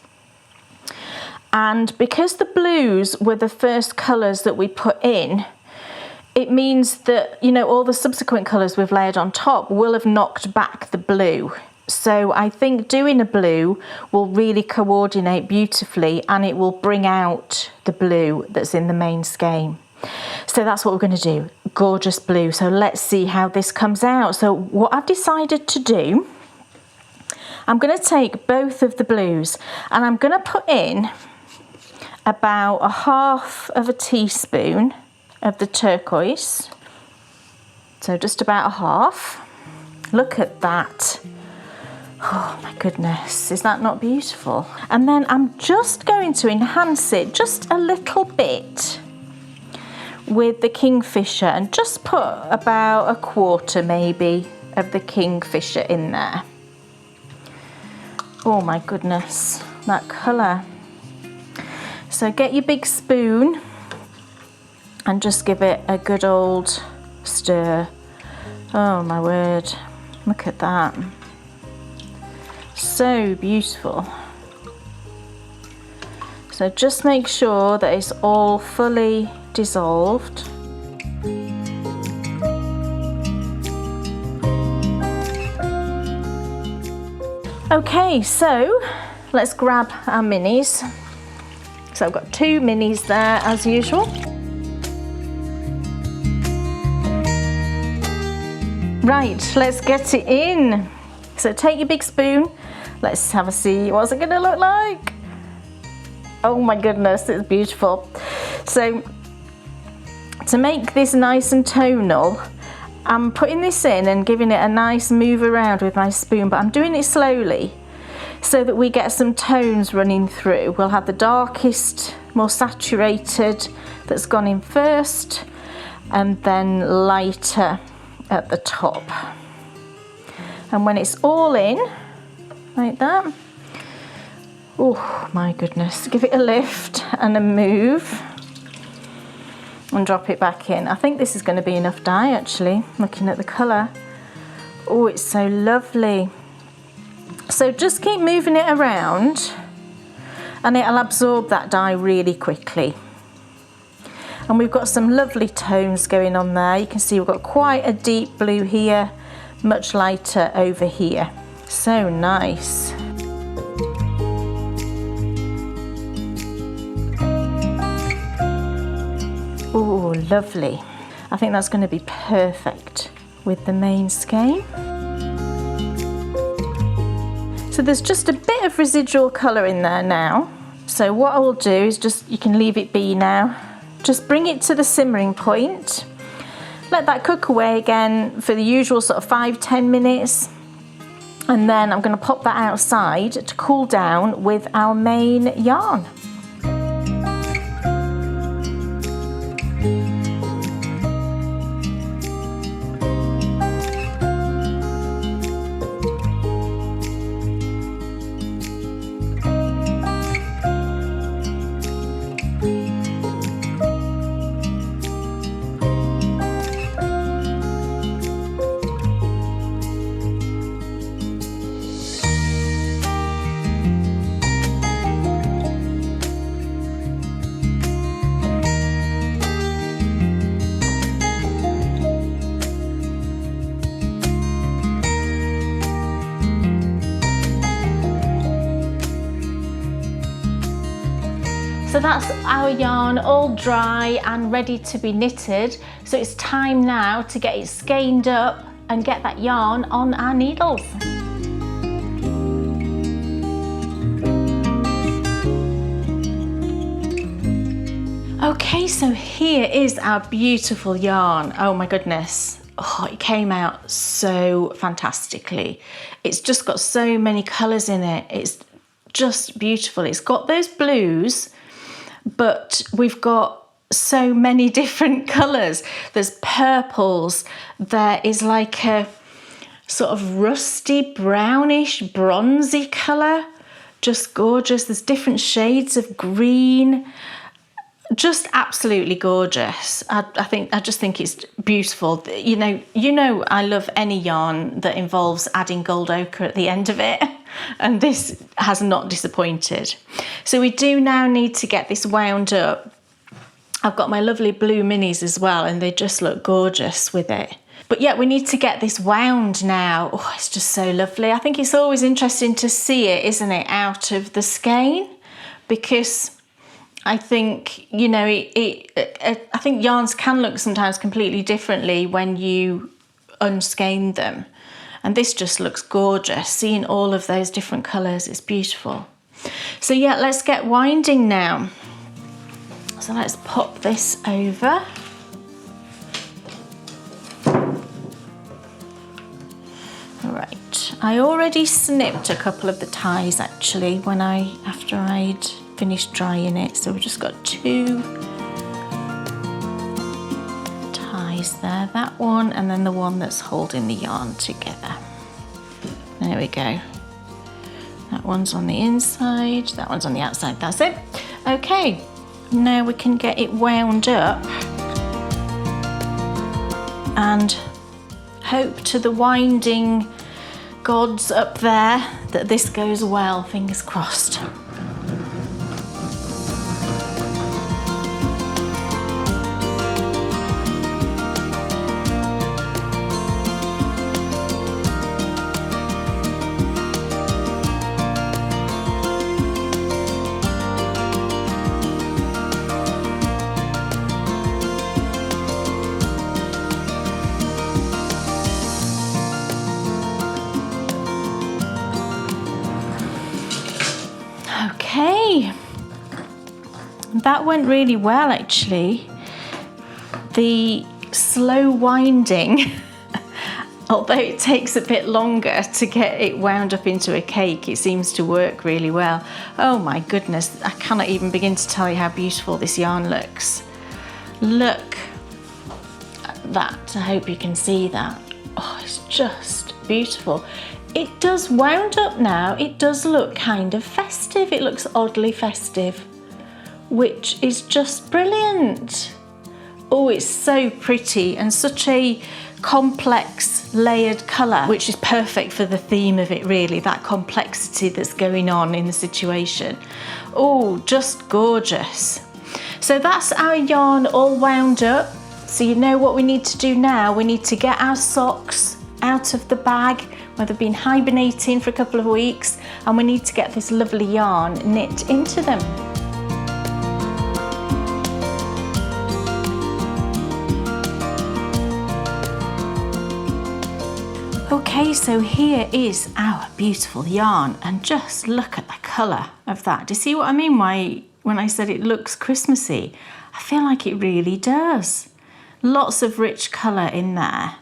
And because the blues were the first colours that we put in, it means that, you know, all the subsequent colours we've layered on top will have knocked back the blue. So I think doing a blue will really coordinate beautifully, and it will bring out the blue that's in the main skein. So that's what we're going to do. Gorgeous blue. So let's see how this comes out. So what I've decided to do, I'm going to take both of the blues and I'm going to put in about 1/2 teaspoon of the turquoise. So just about 1/2. Look at that. Oh my goodness, is that not beautiful? And then I'm just going to enhance it just a little bit with the kingfisher, and just put about 1/4 maybe of the kingfisher in there. Oh my goodness, that colour. So get your big spoon and just give it a good old stir. Oh my word, look at that. So beautiful. So just make sure that it's all fully dissolved. Okay, so let's grab our minis. So I've got 2 minis there as usual. Right, let's get it in. So take your big spoon. Let's have a see. What's it gonna look like? Oh my goodness, it's beautiful. So to make this nice and tonal, I'm putting this in and giving it a nice move around with my spoon, but I'm doing it slowly. so that we get some tones running through. We'll have the darkest, more saturated that's gone in first, and then lighter at the top. And when it's all in, like that, oh my goodness, give it a lift and a move and drop it back in. I think this is going to be enough dye actually, looking at the colour. Oh, it's so lovely. So just keep moving it around and it'll absorb that dye really quickly. And we've got some lovely tones going on there. You can see we've got quite a deep blue here, much lighter over here. So nice. Oh, lovely. I think that's going to be perfect with the main skein. So there's just a bit of residual colour in there now. So what I will do is just, you can leave it be now. Just bring it to the simmering point. Let that cook away again for the usual sort of 5-10 minutes. And then I'm going to pop that outside to cool down with our main yarn. So that's our yarn all dry and ready to be knitted. So it's time now to get it skeined up and get that yarn on our needles. Okay, so here is our beautiful yarn. Oh my goodness. Oh, it came out so fantastically. It's just got so many colours in it. It's just beautiful. It's got those blues, but we've got so many different colours. There's purples, there is like a sort of rusty brownish bronzy colour, just gorgeous. There's different shades of green, just absolutely gorgeous. I just think it's beautiful. You know I love any yarn that involves adding gold ochre at the end of it, and this has not disappointed. So we do now need to get this wound up. I've got my lovely blue minis as well, and they just look gorgeous with it. But yeah, we need to get this wound now. Oh, it's just so lovely. I think it's always interesting to see it, isn't it, out of the skein, because I think, you know, I think yarns can look sometimes completely differently when you unskein them. And this just looks gorgeous. Seeing all of those different colours is beautiful. So yeah, let's get winding now. So let's pop this over. All right, I already snipped a couple of the ties actually after I'd finished drying it. So we've just got 2 ties there, that one and then the one that's holding the yarn together. There we go. That one's on the inside, that one's on the outside, that's it. Okay, now we can get it wound up and hope to the winding gods up there that this goes well, fingers crossed. Okay, that went really well actually. The slow winding Although it takes a bit longer to get it wound up into a cake, it seems to work really well. Oh my goodness, I cannot even begin to tell you how beautiful this yarn looks. Look at that, I hope you can see that. Oh, it's just beautiful. It does wound up now, it does look kind of festive. It looks oddly festive, which is just brilliant. Oh, it's so pretty and such a complex layered colour, which is perfect for the theme of it really, that complexity that's going on in the situation. Oh, just gorgeous. So that's our yarn all wound up. So you know what we need to do now? We need to get our socks out of the bag where they've been hibernating for a couple of weeks, and we need to get this lovely yarn knit into them. Okay, so here is our beautiful yarn, and just look at the colour of that. Do you see what I mean when I said it looks Christmassy? I feel like it really does. Lots of rich colour in there.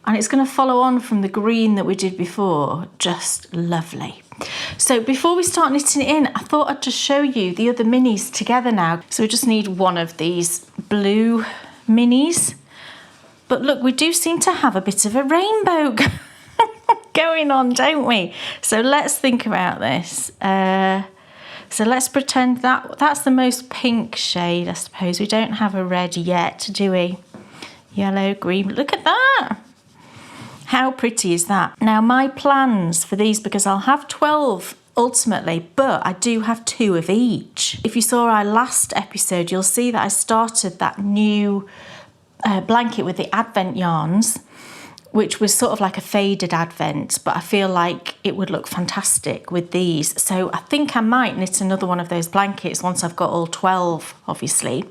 And it's going to follow on from the green that we did before. Just lovely. So before we start knitting it in, I thought I'd just show you the other minis together now. So we just need one of these blue minis. But look, we do seem to have a bit of a rainbow going on, don't we? So let's think about this. So let's pretend that's the most pink shade, I suppose. We don't have a red yet, do we? Yellow, green, look at that. How pretty is that? Now my plans for these, because I'll have 12 ultimately, but I do have 2 of each. If you saw our last episode, you'll see that I started that new blanket with the Advent yarns, which was sort of like a faded Advent, but I feel like it would look fantastic with these. So I think I might knit another one of those blankets once I've got all 12, obviously.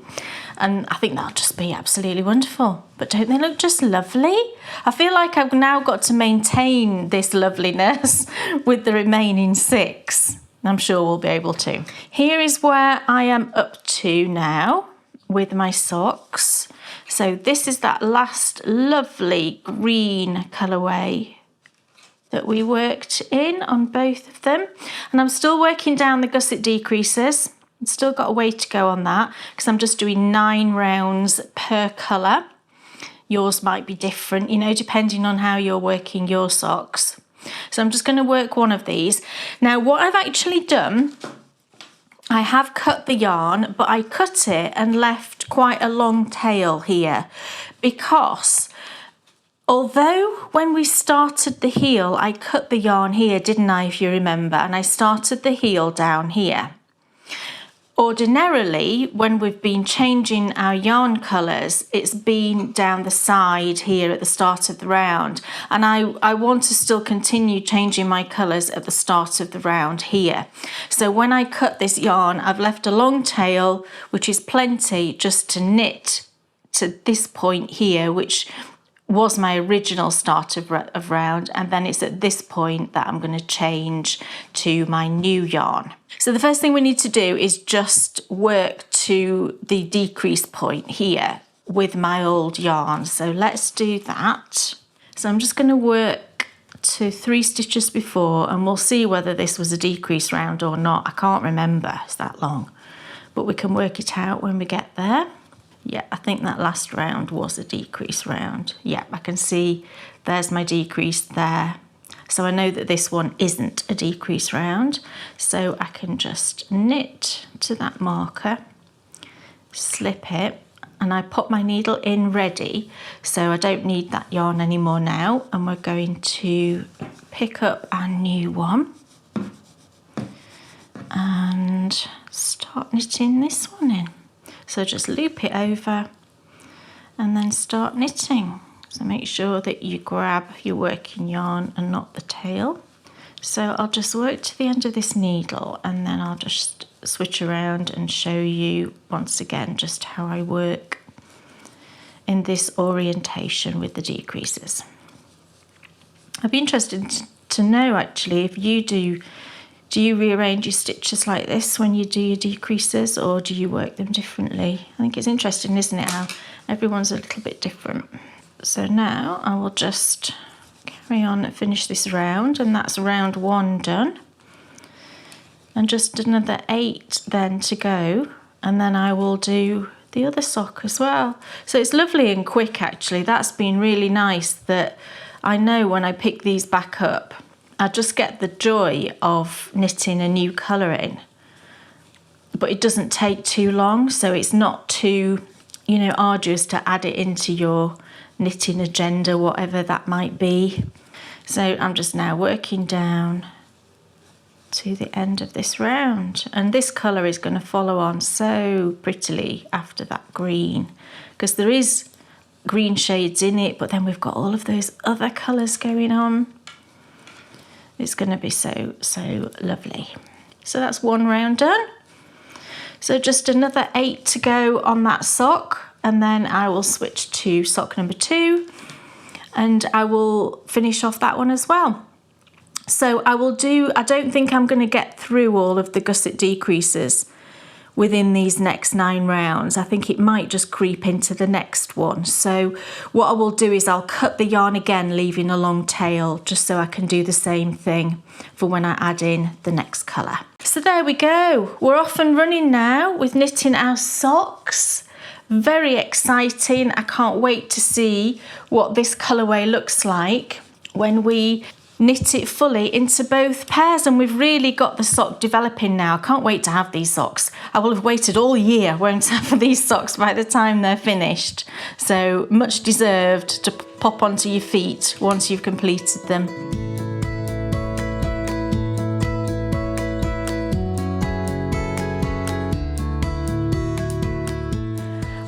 And I think that'll just be absolutely wonderful. But don't they look just lovely? I feel like I've now got to maintain this loveliness with the remaining 6. I'm sure we'll be able to. Here is where I am up to now with my socks. So this is that last lovely green colourway that we worked in on both of them. And I'm still working down the gusset decreases. I've still got a way to go on that because I'm just doing 9 rounds per colour. Yours might be different, you know, depending on how you're working your socks. So I'm just going to work one of these. Now what I've actually done, I have cut the yarn, but I cut it and left quite a long tail here because although when we started the heel, I cut the yarn here, didn't I, if you remember, and I started the heel down here. Ordinarily, when we've been changing our yarn colours, it's been down the side here at the start of the round. And I want to still continue changing my colours at the start of the round here. So when I cut this yarn, I've left a long tail, which is plenty just to knit to this point here, which was my original start of round, and then it's at this point that I'm going to change to my new yarn. So the first thing we need to do is just work to the decrease point here with my old yarn. So let's do that. So I'm just going to work to 3 stitches before, and we'll see whether this was a decrease round or not. I can't remember, it's that long, but we can work it out when we get there. Yeah, I think that last round was a decrease round. Yeah, I can see there's my decrease there. So I know that this one isn't a decrease round. So I can just knit to that marker, slip it, and I put my needle in ready. So I don't need that yarn anymore now. And we're going to pick up our new one and start knitting this one in. So just loop it over and then start knitting. So make sure that you grab your working yarn and not the tail. So I'll just work to the end of this needle and then I'll just switch around and show you once again just how I work in this orientation with the decreases. I'd be interested to know actually if you do you rearrange your stitches like this when you do your decreases, or do you work them differently? I think it's interesting, isn't it, how everyone's a little bit different. So now I will just carry on and finish this round, and that's round 1 done. And just another 8 then to go, and then I will do the other sock as well. So it's lovely and quick actually. That's been really nice that I know when I pick these back up, I just get the joy of knitting a new colour in. But it doesn't take too long, so it's not too, arduous to add it into your knitting agenda, whatever that might be. So I'm just now working down to the end of this round, and this colour is going to follow on so prettily after that green, because there is green shades in it, but then we've got all of those other colours going on. It's going to be so lovely. So that's 1 round done. So just another 8 to go on that sock, and then I will switch to sock number 2, and I will finish off that one as well. So I don't think I'm going to get through all of the gusset decreases within these next 9 rounds. I think it might just creep into the next one. So what I will do is I'll cut the yarn again, leaving a long tail, just so I can do the same thing for when I add in the next colour. So there we go. We're off and running now with knitting our socks. Very exciting. I can't wait to see what this colourway looks like when we knit it fully into both pairs, and we've really got the sock developing now. I can't wait to have these socks. I will have waited all year, won't I, for these socks by the time they're finished. So much deserved to pop onto your feet once you've completed them.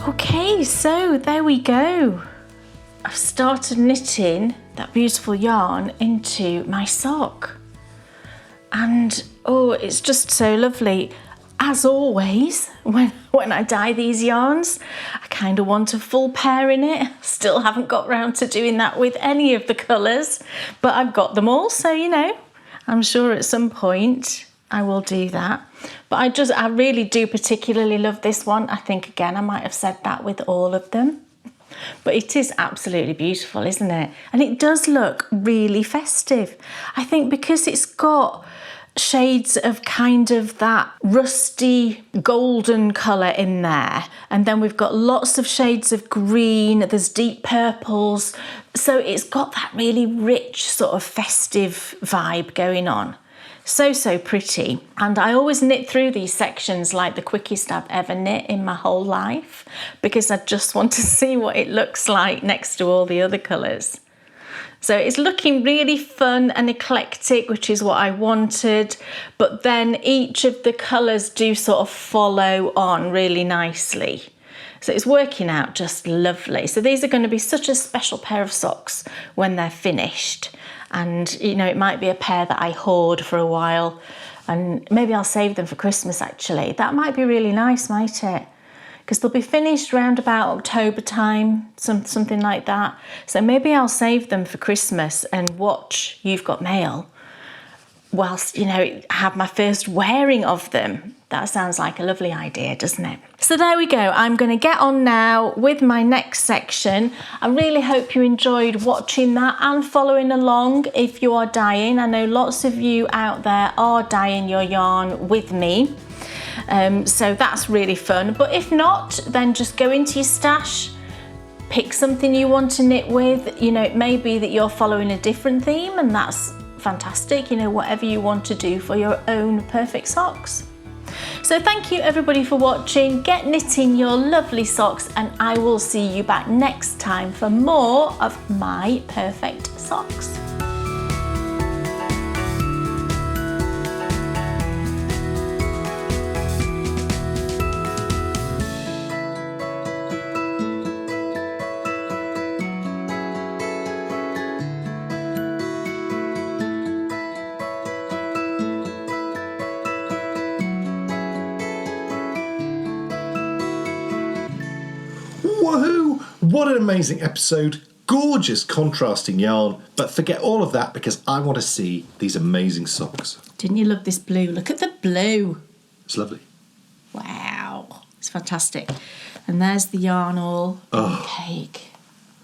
Okay, so there we go. I've started knitting that beautiful yarn into my sock, and it's just so lovely. As always, when I dye these yarns, I kind of want a full pair in it. Still haven't got round to doing that with any of the colours, but I've got them all, so I'm sure at some point I will do that. But I really do particularly love this one. I think again I might have said that with all of them. But it is absolutely beautiful, isn't it? And it does look really festive. I think because it's got shades of kind of that rusty golden colour in there, and then we've got lots of shades of green, there's deep purples, so it's got that really rich sort of festive vibe going on. So pretty. And I always knit through these sections like the quickest I've ever knit in my whole life, because I just want to see what it looks like next to all the other colours. So it's looking really fun and eclectic, which is what I wanted, but then each of the colours do sort of follow on really nicely. So it's working out just lovely. So these are going to be such a special pair of socks when they're finished. And, it might be a pair that I hoard for a while, and maybe I'll save them for Christmas actually. That might be really nice, might it? Because they'll be finished round about October time, something like that. So maybe I'll save them for Christmas and watch You've Got Mail whilst, have my first wearing of them. That sounds like a lovely idea, doesn't it? So there we go. I'm going to get on now with my next section. I really hope you enjoyed watching that and following along if you are dyeing. I know lots of you out there are dyeing your yarn with me. So that's really fun. But if not, then just go into your stash, pick something you want to knit with. It may be that you're following a different theme, and that's fantastic. Whatever you want to do for your own perfect socks. So thank you everybody for watching. Get knitting your lovely socks, and I will see you back next time for more of my perfect socks. Woohoo! What an amazing episode. Gorgeous contrasting yarn. But forget all of that because I want to see these amazing socks. Didn't you love this blue? Look at the blue. It's lovely. Wow. It's fantastic. And there's the yarn all on the cake.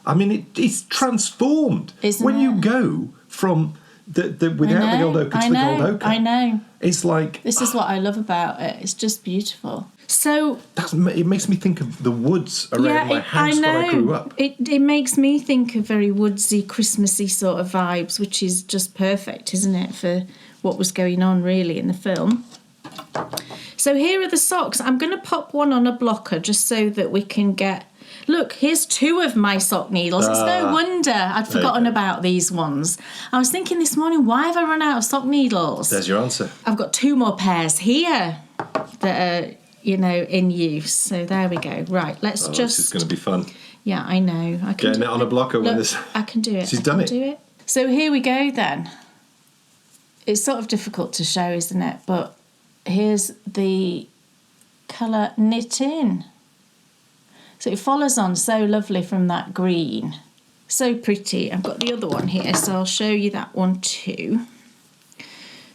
I mean, it's transformed. Isn't when it? you go from the without the gold ochre to the gold ochre. I know. It's like... This is what I love about it. It's just beautiful. So... it makes me think of the woods around my house when I grew up. It makes me think of very woodsy, Christmassy sort of vibes, which is just perfect, isn't it, for what was going on really in the film. So here are the socks. I'm going to pop one on a blocker just so that we can get... Look, here's 2 of my sock needles. It's no wonder I'd forgotten about these ones. I was thinking this morning, why have I run out of sock needles? There's your answer. I've got 2 more pairs here that are, in use. So there we go. Right, let's just... This is going to be fun. Yeah, I know. I can Getting it on a blocker when this... I can do it. She's done it. Do it. So here we go then. It's sort of difficult to show, isn't it? But here's the colour knit in. So it follows on so lovely from that green. So pretty. I've got the other one here, so I'll show you that one too.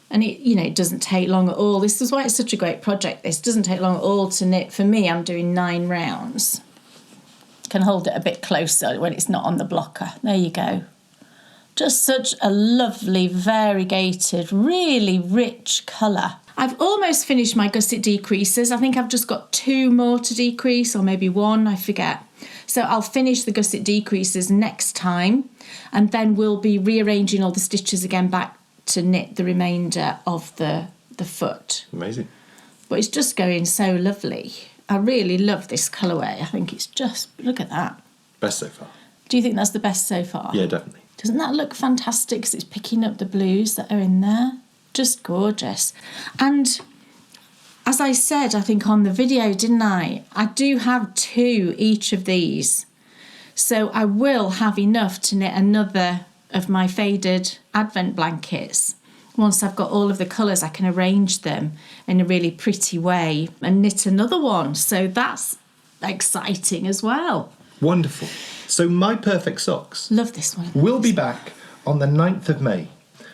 And it doesn't take long at all. This is why it's such a great project. This doesn't take long at all to knit. For me, I'm doing 9 rounds. Can hold it a bit closer when it's not on the blocker. There you go. Just such a lovely, variegated, really rich colour. I've almost finished my gusset decreases. I think I've just got 2 more to decrease, or maybe 1, I forget. So I'll finish the gusset decreases next time, and then we'll be rearranging all the stitches again back to knit the remainder of the foot. Amazing. But it's just going so lovely. I really love this colourway. I think it's just, look at that. Best so far. Do you think that's the best so far? Yeah, definitely. Doesn't that look fantastic because it's picking up the blues that are in there? Just gorgeous. And as I said, I think on the video, didn't I? I do have 2 each of these. So I will have enough to knit another of my faded advent blankets. Once I've got all of the colours, I can arrange them in a really pretty way and knit another one. So that's exciting as well. Wonderful. So My Perfect Socks Love this one. will be back on the 9th of May,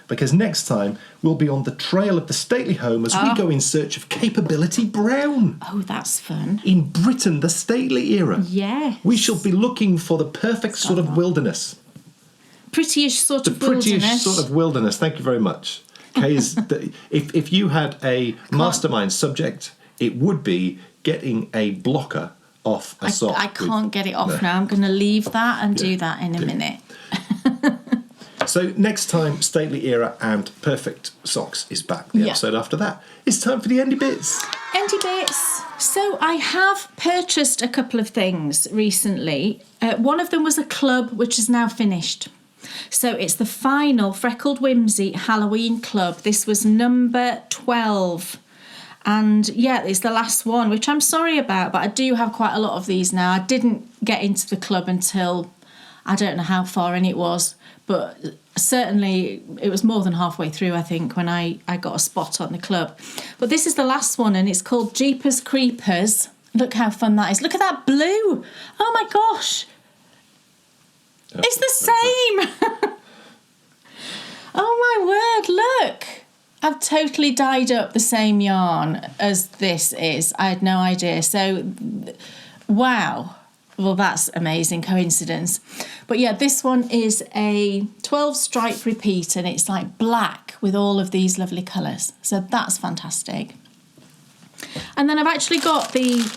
because next time we'll be on the trail of the stately home as we go in search of Capability Brown. Oh, that's fun. In Britain, the stately era. Yes. We shall be looking for the perfect sort of wilderness. Pretty-ish sort The of wilderness. prettiest sort of wilderness. Thank you very much. Kay's, if you had a mastermind subject, it would be getting a blocker off a sock. I can't get it off now. I'm going to leave that and do that in a minute. So next time, Stately Era and Perfect Socks is back. The episode after that, it's time for the Endy Bits. Endy Bits. So I have purchased a couple of things recently. One of them was a club, which is now finished. So it's the final Freckled Whimsy Halloween Club. This was number 12. And yeah, it's the last one, which I'm sorry about, but I do have quite a lot of these now. I didn't get into the club until, I don't know how far in it was, but certainly it was more than halfway through, I think, when I got a spot on the club. But this is the last one, and it's called Jeepers Creepers. Look how fun that is. Look at that blue. Oh my gosh. It's the same. Oh my word, look. I've totally dyed up the same yarn as this is. I had no idea. So, wow. Well, that's amazing coincidence. But yeah, this one is a 12 stripe repeat, and it's like black with all of these lovely colours. So that's fantastic. And then I've actually got the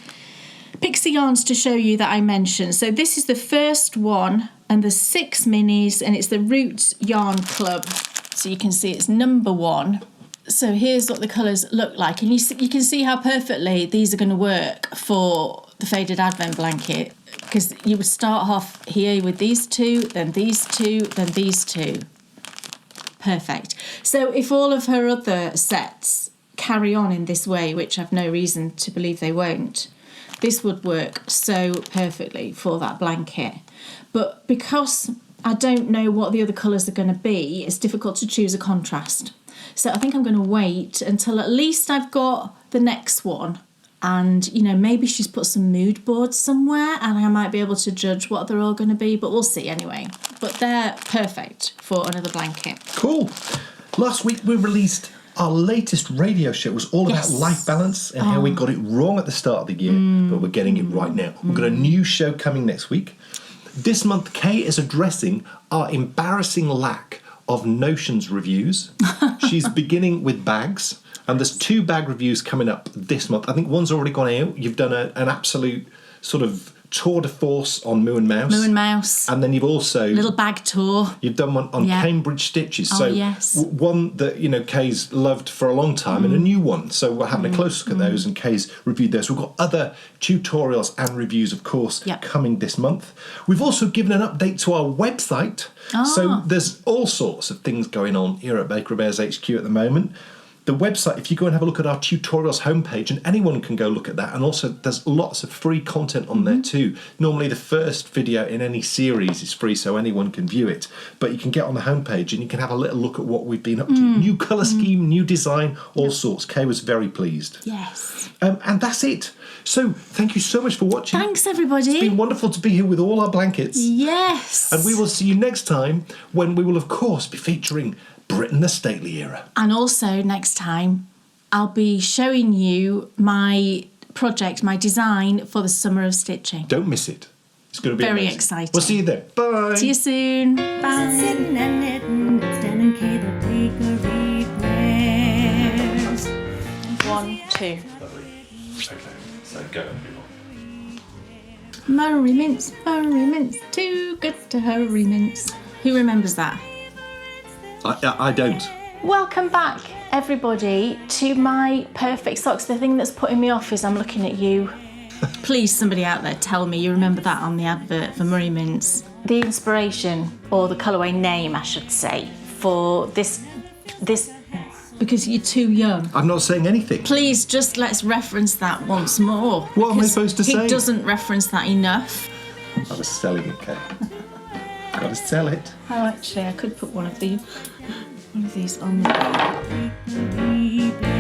Pixie yarns to show you that I mentioned. So this is the first one, and there's 6 minis, and it's the Roots Yarn Club. So you can see it's number 1. So here's what the colours look like, and you can see how perfectly these are going to work for the faded advent blanket, because you would start off here with these 2, then these 2, then these 2. Perfect. So if all of her other sets carry on in this way, which I've no reason to believe they won't, this would work so perfectly for that blanket. But because I don't know what the other colours are going to be, it's difficult to choose a contrast. So I think I'm going to wait until at least I've got the next one. And, you know, maybe she's put some mood boards somewhere and I might be able to judge what they're all going to be. But we'll see anyway. But they're perfect for another blanket. Cool. Last week we released our latest radio show. It was all about life balance and how we got it wrong at the start of the year. But we're getting it right now. We've got a new show coming next week. This month, Kay is addressing our embarrassing lack of Notions reviews. She's beginning with bags, and there's 2 bag reviews coming up this month. I think one's already gone out. You've done an absolute sort of tour de force on Moo and Mouse. Moo and Mouse. And then you've also... Little bag tour. You've done one on Cambridge Stitches. Oh, So yes. one that, Kay's loved for a long time and a new one. So we're having a close look at those, and Kay's reviewed those. We've got other tutorials and reviews, of course, coming this month. We've also given an update to our website. So there's all sorts of things going on here at Bakery Bears HQ at the moment. The website, if you go and have a look at our tutorials homepage, and anyone can go look at that, and also there's lots of free content on there too. Normally the first video in any series is free, so anyone can view it, but you can get on the homepage and you can have a little look at what we've been up to. New colour scheme, new design, all sorts. Kay was very pleased. Yes. And that's it. So thank you so much for watching. Thanks, everybody. It's been wonderful to be here with all our blankets. Yes. And we will see you next time, when we will of course be featuring Britain the Stately Era. And also next time, I'll be showing you my project, my design for the Summer of Stitching. Don't miss it. It's going to be very amazing. exciting. We'll see you then. Bye. See you soon. Bye. Sitting and knitting, standing K the bakery bears. 1, 2. Okay, so go. Murray mince, too good to hurry mince. Who remembers that? I don't. Welcome back, everybody, to my perfect socks. The thing that's putting me off is I'm looking at you. Please, somebody out there, tell me you remember that on the advert for Murray Mints. The inspiration, or the colourway name, I should say, for this. Because you're too young. I'm not saying anything. Please, just let's reference that once more. What am I supposed to say? He doesn't reference that enough. I was selling it, Kay. Gotta sell it. Oh, actually, I could put one of these on there.